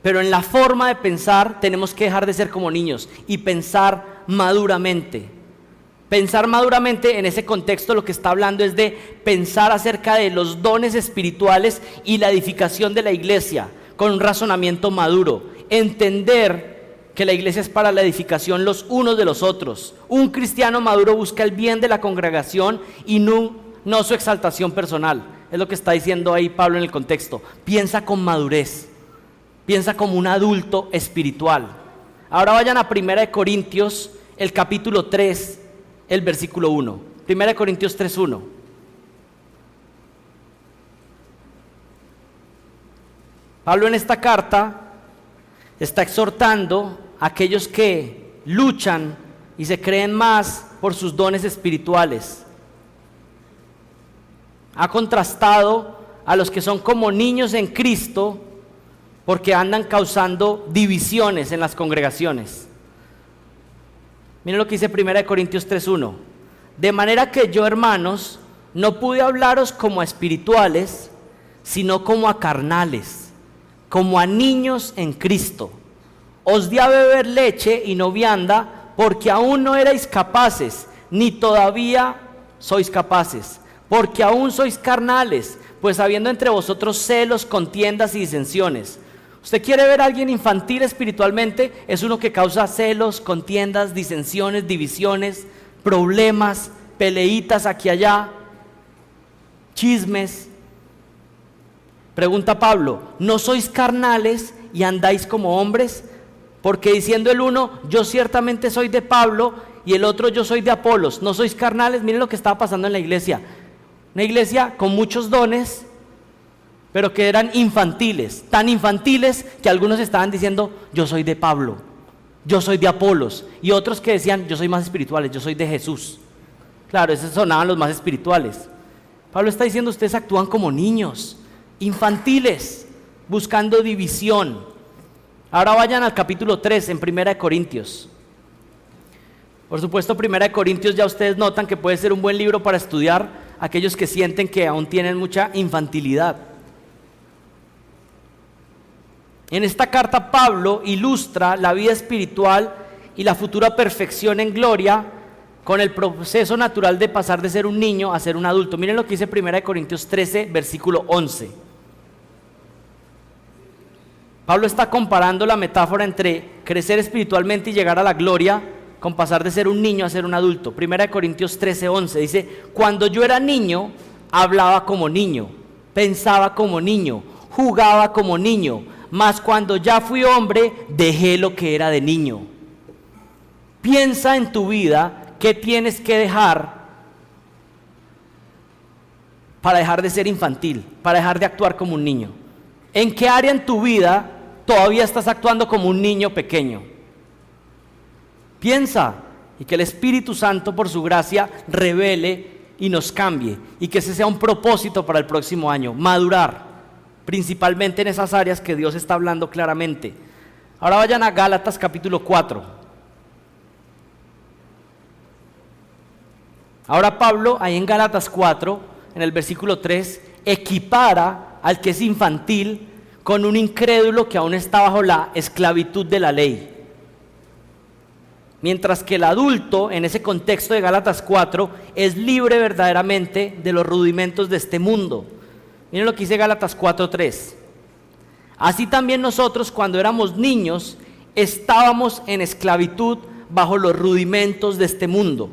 Pero en la forma de pensar tenemos que dejar de ser como niños y pensar maduramente. Pensar maduramente en ese contexto lo que está hablando es de pensar acerca de los dones espirituales y la edificación de la iglesia con un razonamiento maduro. Entender que la iglesia es para la edificación los unos de los otros. Un cristiano maduro busca el bien de la congregación y no su exaltación personal. Es lo que está diciendo ahí Pablo en el contexto. Piensa con madurez. Piensa como un adulto espiritual. Ahora vayan a 1 Corintios, el capítulo 3, el versículo 1. 1 Corintios 3:1. Pablo en esta carta está exhortando a aquellos que luchan y se creen más por sus dones espirituales. Ha contrastado a los que son como niños en Cristo porque andan causando divisiones en las congregaciones. Miren lo que dice 1 Corintios 3:1. De manera que yo, hermanos, no pude hablaros como a espirituales, sino como a carnales, como a niños en Cristo. Os di a beber leche y no vianda, porque aún no erais capaces, ni todavía sois capaces, porque aún sois carnales, pues habiendo entre vosotros celos, contiendas y disensiones. ¿Usted quiere ver a alguien infantil espiritualmente? Es uno que causa celos, contiendas, disensiones, divisiones, problemas, peleitas aquí y allá, chismes. Pregunta Pablo, ¿no sois carnales y andáis como hombres? Porque diciendo el uno, yo ciertamente soy de Pablo, y el otro, yo soy de Apolos. ¿No sois carnales? Miren lo que estaba pasando en la iglesia. Una iglesia con muchos dones, pero que eran infantiles, tan infantiles que algunos estaban diciendo, yo soy de Pablo, yo soy de Apolos, y otros que decían, yo soy más espirituales, yo soy de Jesús. Claro, esos sonaban los más espirituales. Pablo está diciendo, ustedes actúan como niños, infantiles, buscando división. Ahora vayan al capítulo 3 en 1 Corintios. Por supuesto, 1 Corintios ya ustedes notan que puede ser un buen libro para estudiar, aquellos que sienten que aún tienen mucha infantilidad. En esta carta Pablo ilustra la vida espiritual y la futura perfección en gloria con el proceso natural de pasar de ser un niño a ser un adulto. Miren lo que dice 1 Corintios 13, versículo 11. Pablo está comparando la metáfora entre crecer espiritualmente y llegar a la gloria con pasar de ser un niño a ser un adulto. 1 Corintios 13, 11 dice: cuando yo era niño, hablaba como niño, pensaba como niño, jugaba como niño, mas cuando ya fui hombre, dejé lo que era de niño. Piensa en tu vida qué tienes que dejar para dejar de ser infantil, para dejar de actuar como un niño. ¿En qué área en tu vida todavía estás actuando como un niño pequeño? Piensa, y que el Espíritu Santo por su gracia revele y nos cambie, y que ese sea un propósito para el próximo año, madurar, principalmente en esas áreas que Dios está hablando claramente. Ahora vayan a Gálatas capítulo 4. Ahora Pablo, ahí en Gálatas 4, en el versículo 3, equipara al que es infantil con un incrédulo que aún está bajo la esclavitud de la ley. Mientras que el adulto, en ese contexto de Gálatas 4, es libre verdaderamente de los rudimentos de este mundo. Miren lo que dice Gálatas 4:3. Así también nosotros, cuando éramos niños, estábamos en esclavitud bajo los rudimentos de este mundo.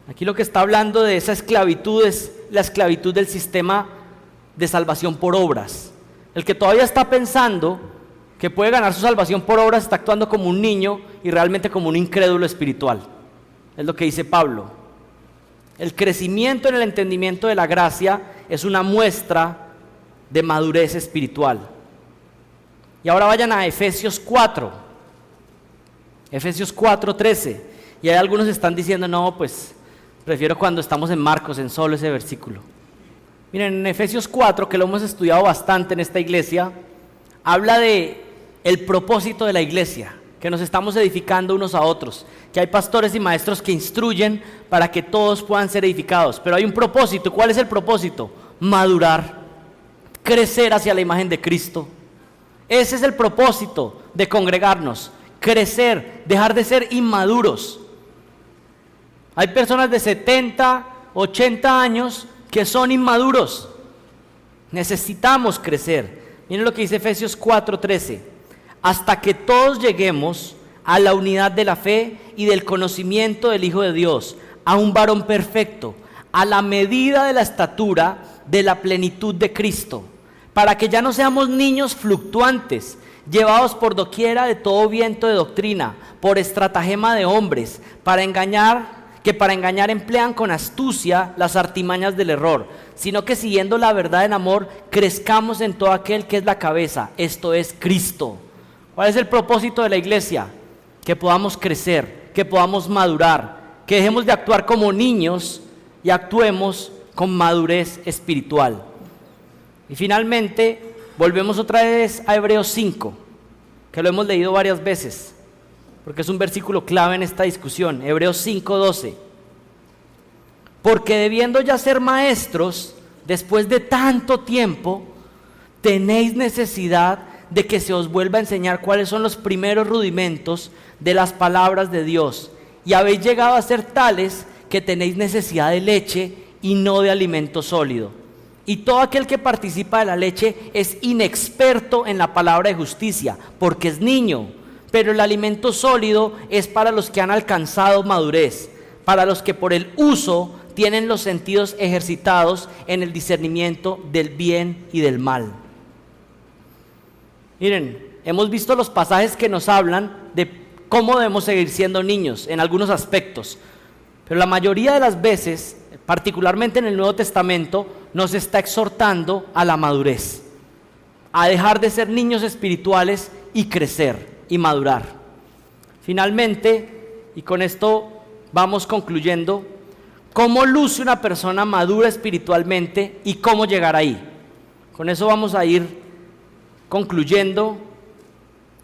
Aquí lo que está hablando de esa esclavitud es la esclavitud del sistema de salvación por obras. El que todavía está pensando que puede ganar su salvación por obras está actuando como un niño y realmente como un incrédulo espiritual. Es lo que dice Pablo. El crecimiento en el entendimiento de la gracia es una muestra de madurez espiritual. Y ahora vayan a Efesios 4. Efesios 4:13. Y hay algunos que están diciendo, no, pues prefiero cuando estamos en Marcos, en solo ese versículo. Miren, en Efesios 4, que lo hemos estudiado bastante en esta iglesia, habla de el propósito de la iglesia, que nos estamos edificando unos a otros, que hay pastores y maestros que instruyen para que todos puedan ser edificados, pero hay un propósito. ¿Cuál es el propósito? Madurar, crecer hacia la imagen de Cristo. Ese es el propósito de congregarnos, crecer, dejar de ser inmaduros. Hay personas de 70, 80 años que son inmaduros. Necesitamos crecer. Miren lo que dice Efesios 4:13. Hasta que todos lleguemos a la unidad de la fe y del conocimiento del Hijo de Dios, a un varón perfecto, a la medida de la estatura de la plenitud de Cristo, para que ya no seamos niños fluctuantes, llevados por doquiera de todo viento de doctrina, por estratagema de hombres, para engañar emplean con astucia las artimañas del error, sino que siguiendo la verdad en amor, crezcamos en todo aquel que es la cabeza, esto es Cristo. ¿Cuál es el propósito de la iglesia? Que podamos crecer, que podamos madurar, que dejemos de actuar como niños y actuemos con madurez espiritual. Y finalmente, volvemos otra vez a Hebreos 5, que lo hemos leído varias veces, porque es un versículo clave en esta discusión. Hebreos 5:12. Porque debiendo ya ser maestros, después de tanto tiempo, tenéis necesidad de que se os vuelva a enseñar cuáles son los primeros rudimentos de las palabras de Dios, y habéis llegado a ser tales que tenéis necesidad de leche y no de alimento sólido. Y todo aquel que participa de la leche es inexperto en la palabra de justicia, porque es niño, pero el alimento sólido es para los que han alcanzado madurez, para los que por el uso tienen los sentidos ejercitados en el discernimiento del bien y del mal. Miren, hemos visto los pasajes que nos hablan de cómo debemos seguir siendo niños en algunos aspectos, pero la mayoría de las veces, particularmente en el Nuevo Testamento, nos está exhortando a la madurez, a dejar de ser niños espirituales y crecer y madurar. Finalmente, y con esto vamos concluyendo, ¿cómo luce una persona madura espiritualmente y cómo llegar ahí? Con eso vamos a ir concluyendo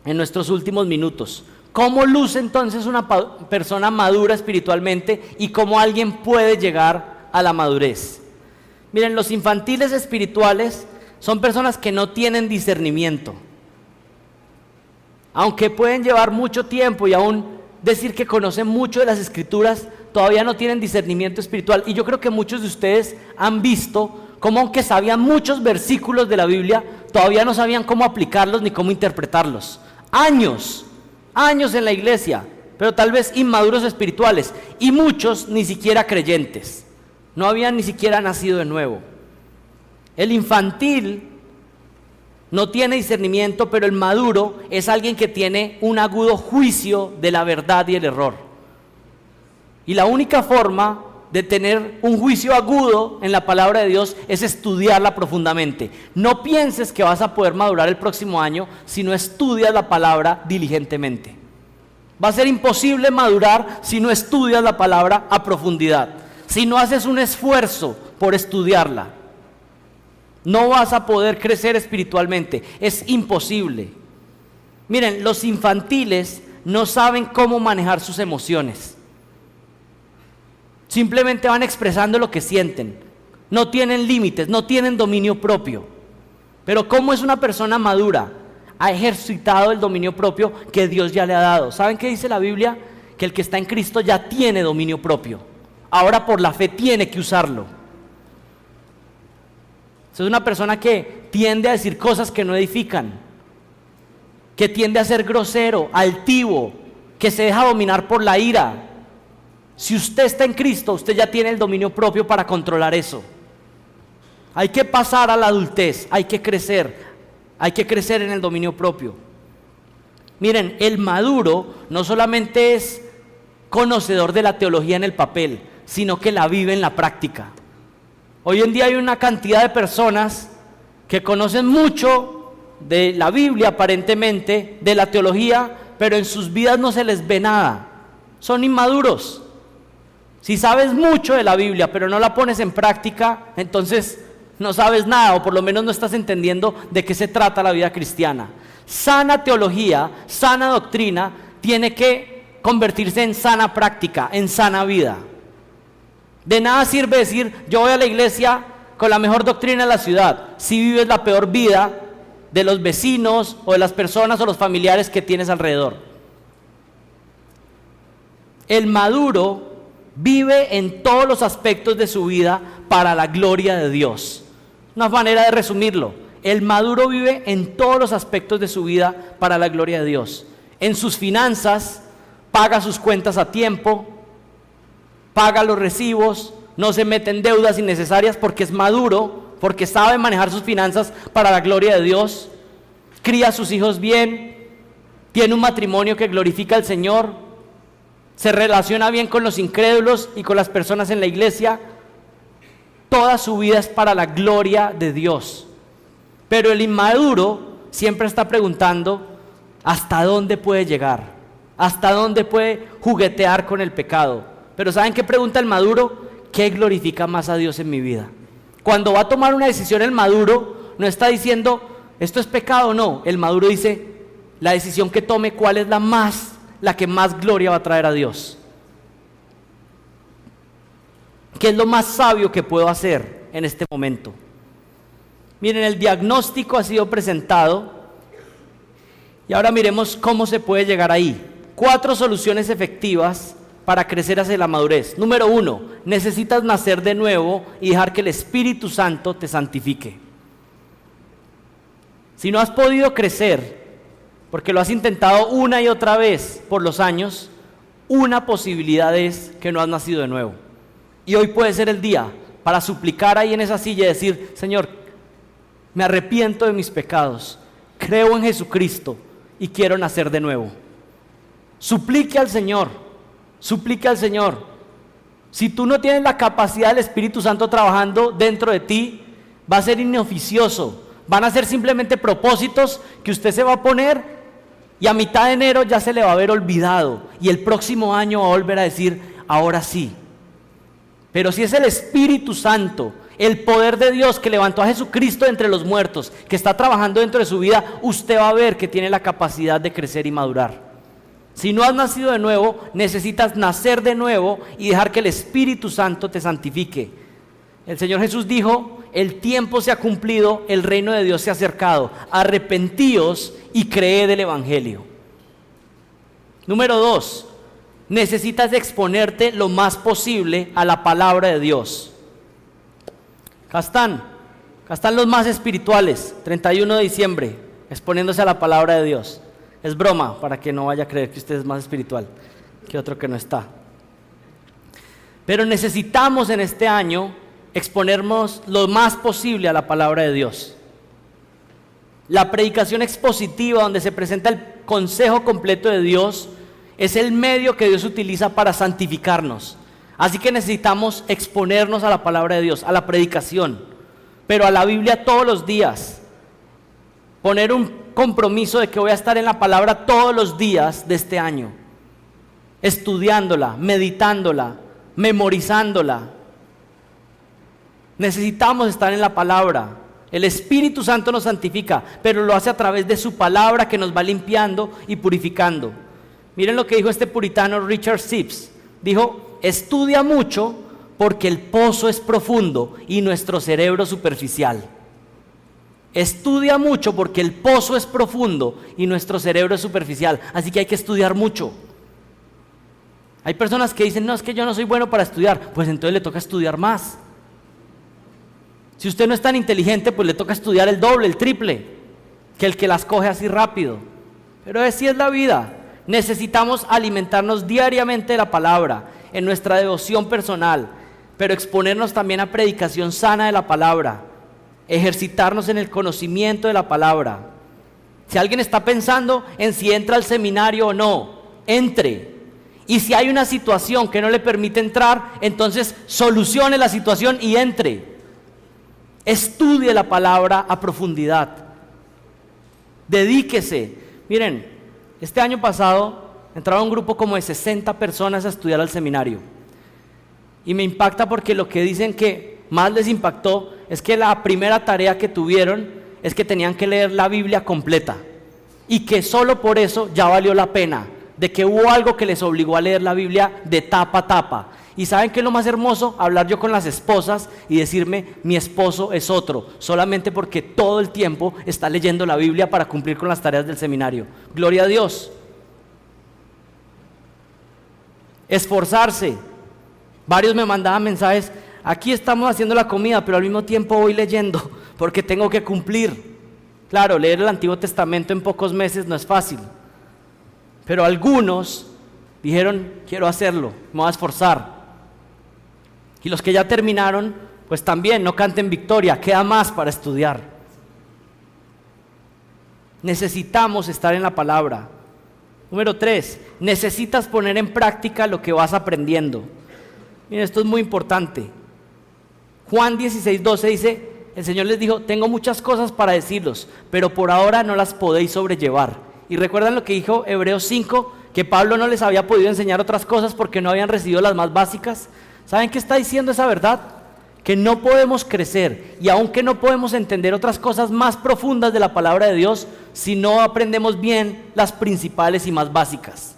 en nuestros últimos minutos. ¿Cómo luce entonces una persona madura espiritualmente y cómo alguien puede llegar a la madurez? Miren, los infantiles espirituales son personas que no tienen discernimiento. Aunque pueden llevar mucho tiempo y aún decir que conocen mucho de las Escrituras, todavía no tienen discernimiento espiritual. Y yo creo que muchos de ustedes han visto cómo, aunque sabían muchos versículos de la Biblia, todavía no sabían cómo aplicarlos ni cómo interpretarlos. Años en la iglesia, pero tal vez inmaduros espirituales, y muchos ni siquiera creyentes. No habían ni siquiera nacido de nuevo. El infantil no tiene discernimiento, pero el maduro es alguien que tiene un agudo juicio de la verdad y el error. Y la única forma de tener un juicio agudo en la palabra de Dios es estudiarla profundamente. No pienses que vas a poder madurar el próximo año si no estudias la palabra diligentemente. Va a ser imposible madurar si no estudias la palabra a profundidad, si no haces un esfuerzo por estudiarla. No vas a poder crecer espiritualmente, es imposible. Miren, los infantiles no saben cómo manejar sus emociones. Simplemente van expresando lo que sienten. No tienen límites, no tienen dominio propio. Pero ¿cómo es una persona madura? Ha ejercitado el dominio propio que Dios ya le ha dado. ¿Saben qué dice la Biblia? Que el que está en Cristo ya tiene dominio propio. Ahora por la fe tiene que usarlo. Es una persona que tiende a decir cosas que no edifican, que tiende a ser grosero, altivo, que se deja dominar por la ira. Si usted está en Cristo, usted ya tiene el dominio propio para controlar eso. Hay que pasar a la adultez, hay que crecer en el dominio propio. Miren, el maduro no solamente es conocedor de la teología en el papel, sino que la vive en la práctica. Hoy en día hay una cantidad de personas que conocen mucho de la Biblia aparentemente, de la teología, pero en sus vidas no se les ve nada. Son inmaduros. Si sabes mucho de la Biblia, pero no la pones en práctica, entonces no sabes nada, o por lo menos no estás entendiendo de qué se trata la vida cristiana. Sana teología, sana doctrina, tiene que convertirse en sana práctica, en sana vida. De nada sirve decir, yo voy a la iglesia con la mejor doctrina de la ciudad, si vives la peor vida de los vecinos o de las personas o los familiares que tienes alrededor. El maduro vive en todos los aspectos de su vida para la gloria de Dios. Una manera de resumirlo: el maduro vive en todos los aspectos de su vida para la gloria de Dios. En sus finanzas, paga sus cuentas a tiempo, paga los recibos, no se mete en deudas innecesarias porque es maduro, porque sabe manejar sus finanzas para la gloria de Dios. Cría a sus hijos bien, tiene un matrimonio que glorifica al Señor, se relaciona bien con los incrédulos y con las personas en la iglesia. Toda su vida es para la gloria de Dios. Pero el inmaduro siempre está preguntando ¿hasta dónde puede llegar? ¿Hasta dónde puede juguetear con el pecado? Pero ¿saben qué pregunta el maduro? ¿Qué glorifica más a Dios en mi vida? Cuando va a tomar una decisión el maduro no está diciendo ¿esto es pecado o no? El maduro dice la decisión que tome, ¿cuál es la que más gloria va a traer a Dios? ¿Qué es lo más sabio que puedo hacer en este momento? Miren, el diagnóstico ha sido presentado y ahora miremos cómo se puede llegar ahí. 4 soluciones efectivas para crecer hacia la madurez. Número 1, necesitas nacer de nuevo y dejar que el Espíritu Santo te santifique. Si no has podido crecer, porque lo has intentado una y otra vez por los años, una posibilidad es que no has nacido de nuevo. Y hoy puede ser el día para suplicar ahí en esa silla y decir: Señor, me arrepiento de mis pecados, creo en Jesucristo y quiero nacer de nuevo. Suplique al Señor, suplique al Señor. Si tú no tienes la capacidad del Espíritu Santo trabajando dentro de ti, va a ser inoficioso. Van a ser simplemente propósitos que usted se va a poner y a mitad de enero ya se le va a haber olvidado y el próximo año va a volver a decir: ahora sí. Pero si es el Espíritu Santo, el poder de Dios que levantó a Jesucristo de entre los muertos, que está trabajando dentro de su vida, usted va a ver que tiene la capacidad de crecer y madurar. Si no has nacido de nuevo, necesitas nacer de nuevo y dejar que el Espíritu Santo te santifique. El Señor Jesús dijo: el tiempo se ha cumplido, el reino de Dios se ha acercado. Arrepentíos y creed el Evangelio. Número 2, necesitas exponerte lo más posible a la palabra de Dios. Acá están los más espirituales, 31 de diciembre, exponiéndose a la palabra de Dios. Es broma, para que no vaya a creer que usted es más espiritual que otro que no está. Pero necesitamos en este año exponernos lo más posible a la palabra de Dios. La predicación expositiva, donde se presenta el consejo completo de Dios, es el medio que Dios utiliza para santificarnos. Así que necesitamos exponernos a la palabra de Dios, a la predicación, pero a la Biblia todos los días. Poner un compromiso de que voy a estar en la palabra todos los días de este año, estudiándola, meditándola, memorizándola. Necesitamos estar en la palabra. El Espíritu Santo nos santifica, pero lo hace a través de su palabra, que nos va limpiando y purificando. Miren lo que dijo este puritano Richard Sibbes. Dijo: estudia mucho porque el pozo es profundo y nuestro cerebro superficial. Estudia mucho porque el pozo es profundo y nuestro cerebro es superficial. Así que hay que estudiar mucho. Hay personas que dicen: no, es que yo no soy bueno para estudiar. Pues entonces le toca estudiar más. Si usted no es tan inteligente, pues le toca estudiar el doble, el triple, que el que las coge así rápido. Pero así es la vida. Necesitamos alimentarnos diariamente de la palabra, en nuestra devoción personal, pero exponernos también a predicación sana de la palabra, ejercitarnos en el conocimiento de la palabra. Si alguien está pensando en si entra al seminario o no, entre. Y si hay una situación que no le permite entrar, entonces solucione la situación y entre. Estudie la palabra a profundidad. Dedíquese. Miren, este año pasado entraba un grupo como de 60 personas a estudiar al seminario. Y me impacta porque lo que dicen que más les impactó es que la primera tarea que tuvieron es que tenían que leer la Biblia completa. Y que solo por eso ya valió la pena, de que hubo algo que les obligó a leer la Biblia de tapa a tapa. ¿Y saben qué es lo más hermoso? Hablar yo con las esposas y decirme: mi esposo es otro, solamente porque todo el tiempo está leyendo la Biblia para cumplir con las tareas del seminario. Gloria a Dios. Esforzarse. Varios me mandaban mensajes: aquí estamos haciendo la comida, pero al mismo tiempo voy leyendo, porque tengo que cumplir. Claro, leer el Antiguo Testamento en pocos meses no es fácil, pero algunos dijeron: quiero hacerlo, me voy a esforzar. Y los que ya terminaron, pues también no canten victoria, queda más para estudiar. Necesitamos estar en la palabra. Número 3, necesitas poner en práctica lo que vas aprendiendo. Miren, esto es muy importante. Juan 16:12 dice: el Señor les dijo: tengo muchas cosas para decirlos, pero por ahora no las podéis sobrellevar. Y recuerdan lo que dijo Hebreos 5, que Pablo no les había podido enseñar otras cosas porque no habían recibido las más básicas. ¿Saben qué está diciendo esa verdad? Que no podemos crecer, y aunque no podemos entender otras cosas más profundas de la palabra de Dios, si no aprendemos bien las principales y más básicas.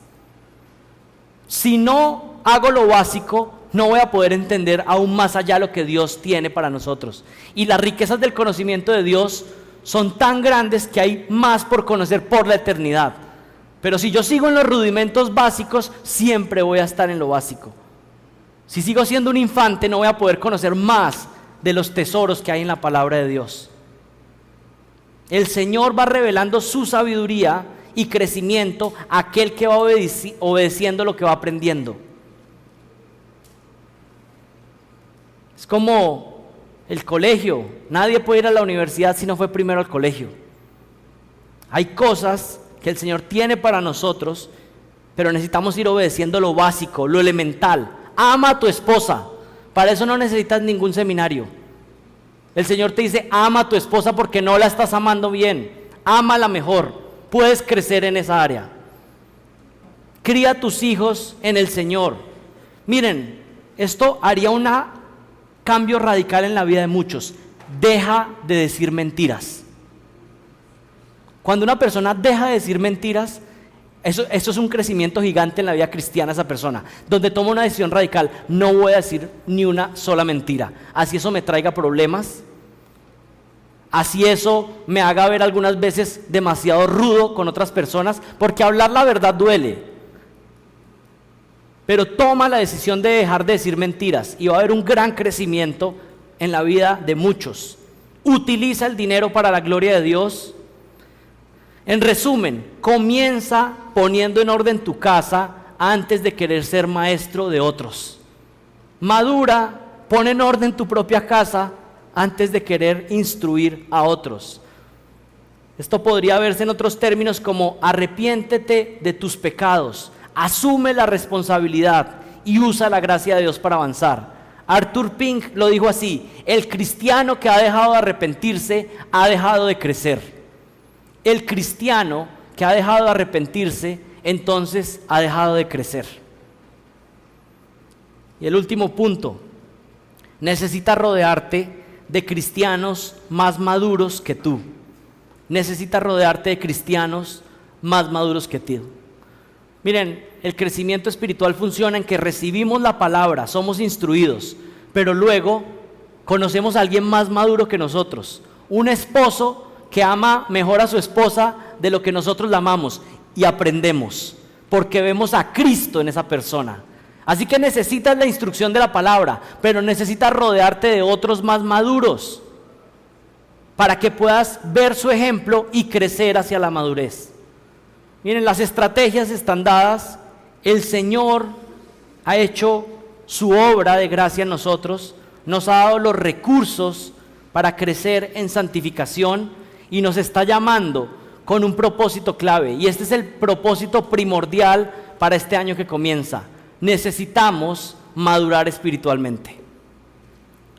Si no hago lo básico, no voy a poder entender aún más allá lo que Dios tiene para nosotros. Y las riquezas del conocimiento de Dios son tan grandes que hay más por conocer por la eternidad. Pero si yo sigo en los rudimentos básicos, siempre voy a estar en lo básico. Si sigo siendo un infante, no voy a poder conocer más de los tesoros que hay en la palabra de Dios. El Señor va revelando su sabiduría y crecimiento a aquel que va obedeciendo lo que va aprendiendo. Es como el colegio. Nadie puede ir a la universidad si no fue primero al colegio. Hay cosas que el Señor tiene para nosotros, pero necesitamos ir obedeciendo lo básico, lo elemental. Ama a tu esposa. Para eso no necesitas ningún seminario. El Señor te dice: ama a tu esposa porque no la estás amando bien. Ámala mejor. Puedes crecer en esa área. Cría a tus hijos en el Señor. Miren, esto haría un cambio radical en la vida de muchos. Deja de decir mentiras. Cuando una persona deja de decir mentiras, Eso es un crecimiento gigante en la vida cristiana, esa persona, donde toma una decisión radical: no voy a decir ni una sola mentira, así eso me traiga problemas, así eso me haga ver algunas veces demasiado rudo con otras personas, porque hablar la verdad duele. Pero toma la decisión de dejar de decir mentiras y va a haber un gran crecimiento en la vida de muchos. Utiliza el dinero para la gloria de Dios. En resumen, comienza poniendo en orden tu casa antes de querer ser maestro de otros. Madura, pon en orden tu propia casa antes de querer instruir a otros. Esto podría verse en otros términos como: arrepiéntete de tus pecados, asume la responsabilidad y usa la gracia de Dios para avanzar. Arthur Pink lo dijo así: el cristiano que ha dejado de arrepentirse ha dejado de crecer. El cristiano que ha dejado de arrepentirse, entonces ha dejado de crecer. Y el último punto: necesitas rodearte de cristianos más maduros que tú. Necesitas rodearte de cristianos más maduros que tú. Miren, el crecimiento espiritual funciona en que recibimos la palabra, somos instruidos, pero luego conocemos a alguien más maduro que nosotros. Un esposo que ama mejor a su esposa de lo que nosotros la amamos, y aprendemos, porque vemos a Cristo en esa persona. Así que necesitas la instrucción de la palabra, pero necesitas rodearte de otros más maduros, para que puedas ver su ejemplo y crecer hacia la madurez. Miren, las estrategias están dadas. El Señor ha hecho su obra de gracia en nosotros, nos ha dado los recursos para crecer en santificación y nos está llamando con un propósito clave, y este es el propósito primordial para este año que comienza. Necesitamos madurar espiritualmente.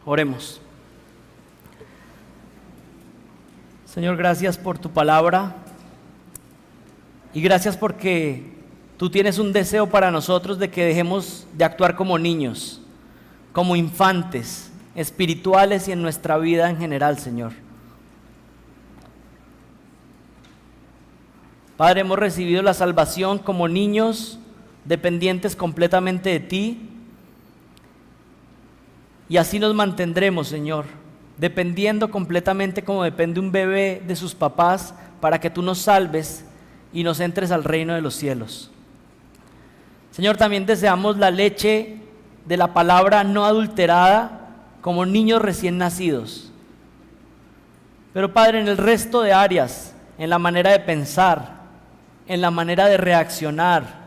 Oremos. Señor, gracias por tu palabra y gracias porque tú tienes un deseo para nosotros de que dejemos de actuar como niños, como infantes espirituales y en nuestra vida en general, Señor. Padre, hemos recibido la salvación como niños dependientes completamente de ti, y así nos mantendremos, Señor, dependiendo completamente como depende un bebé de sus papás, para que tú nos salves y nos entres al reino de los cielos. Señor, también deseamos la leche de la palabra no adulterada como niños recién nacidos. Pero Padre, en el resto de áreas, en la manera de pensar, en la manera de reaccionar,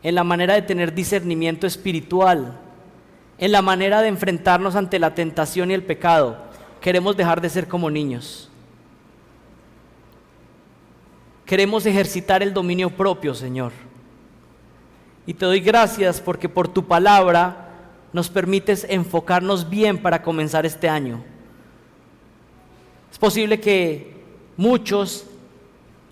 en la manera de tener discernimiento espiritual, en la manera de enfrentarnos ante la tentación y el pecado, queremos dejar de ser como niños. Queremos ejercitar el dominio propio, Señor. Y te doy gracias porque por tu palabra nos permites enfocarnos bien para comenzar este año. Es posible que muchos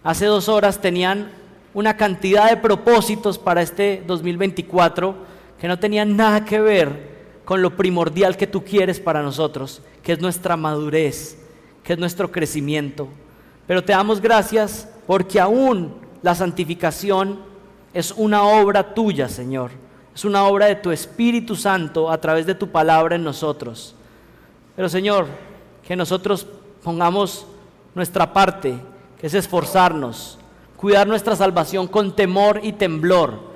hace 2 horas tenían una cantidad de propósitos para este 2024 que no tenían nada que ver con lo primordial que tú quieres para nosotros, que es nuestra madurez, que es nuestro crecimiento. Pero te damos gracias porque aún la santificación es una obra tuya, Señor. Es una obra de tu Espíritu Santo a través de tu palabra en nosotros. Pero Señor, que nosotros pongamos nuestra parte, que es esforzarnos, cuidar nuestra salvación con temor y temblor,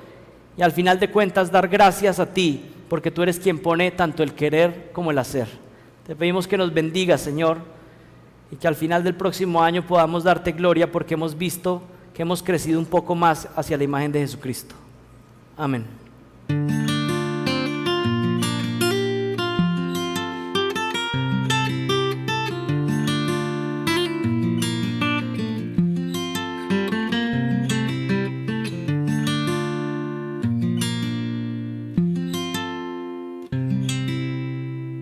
y al final de cuentas dar gracias a ti, porque tú eres quien pone tanto el querer como el hacer. Te pedimos que nos bendigas, Señor, y que al final del próximo año podamos darte gloria, porque hemos visto que hemos crecido un poco más hacia la imagen de Jesucristo. Amén.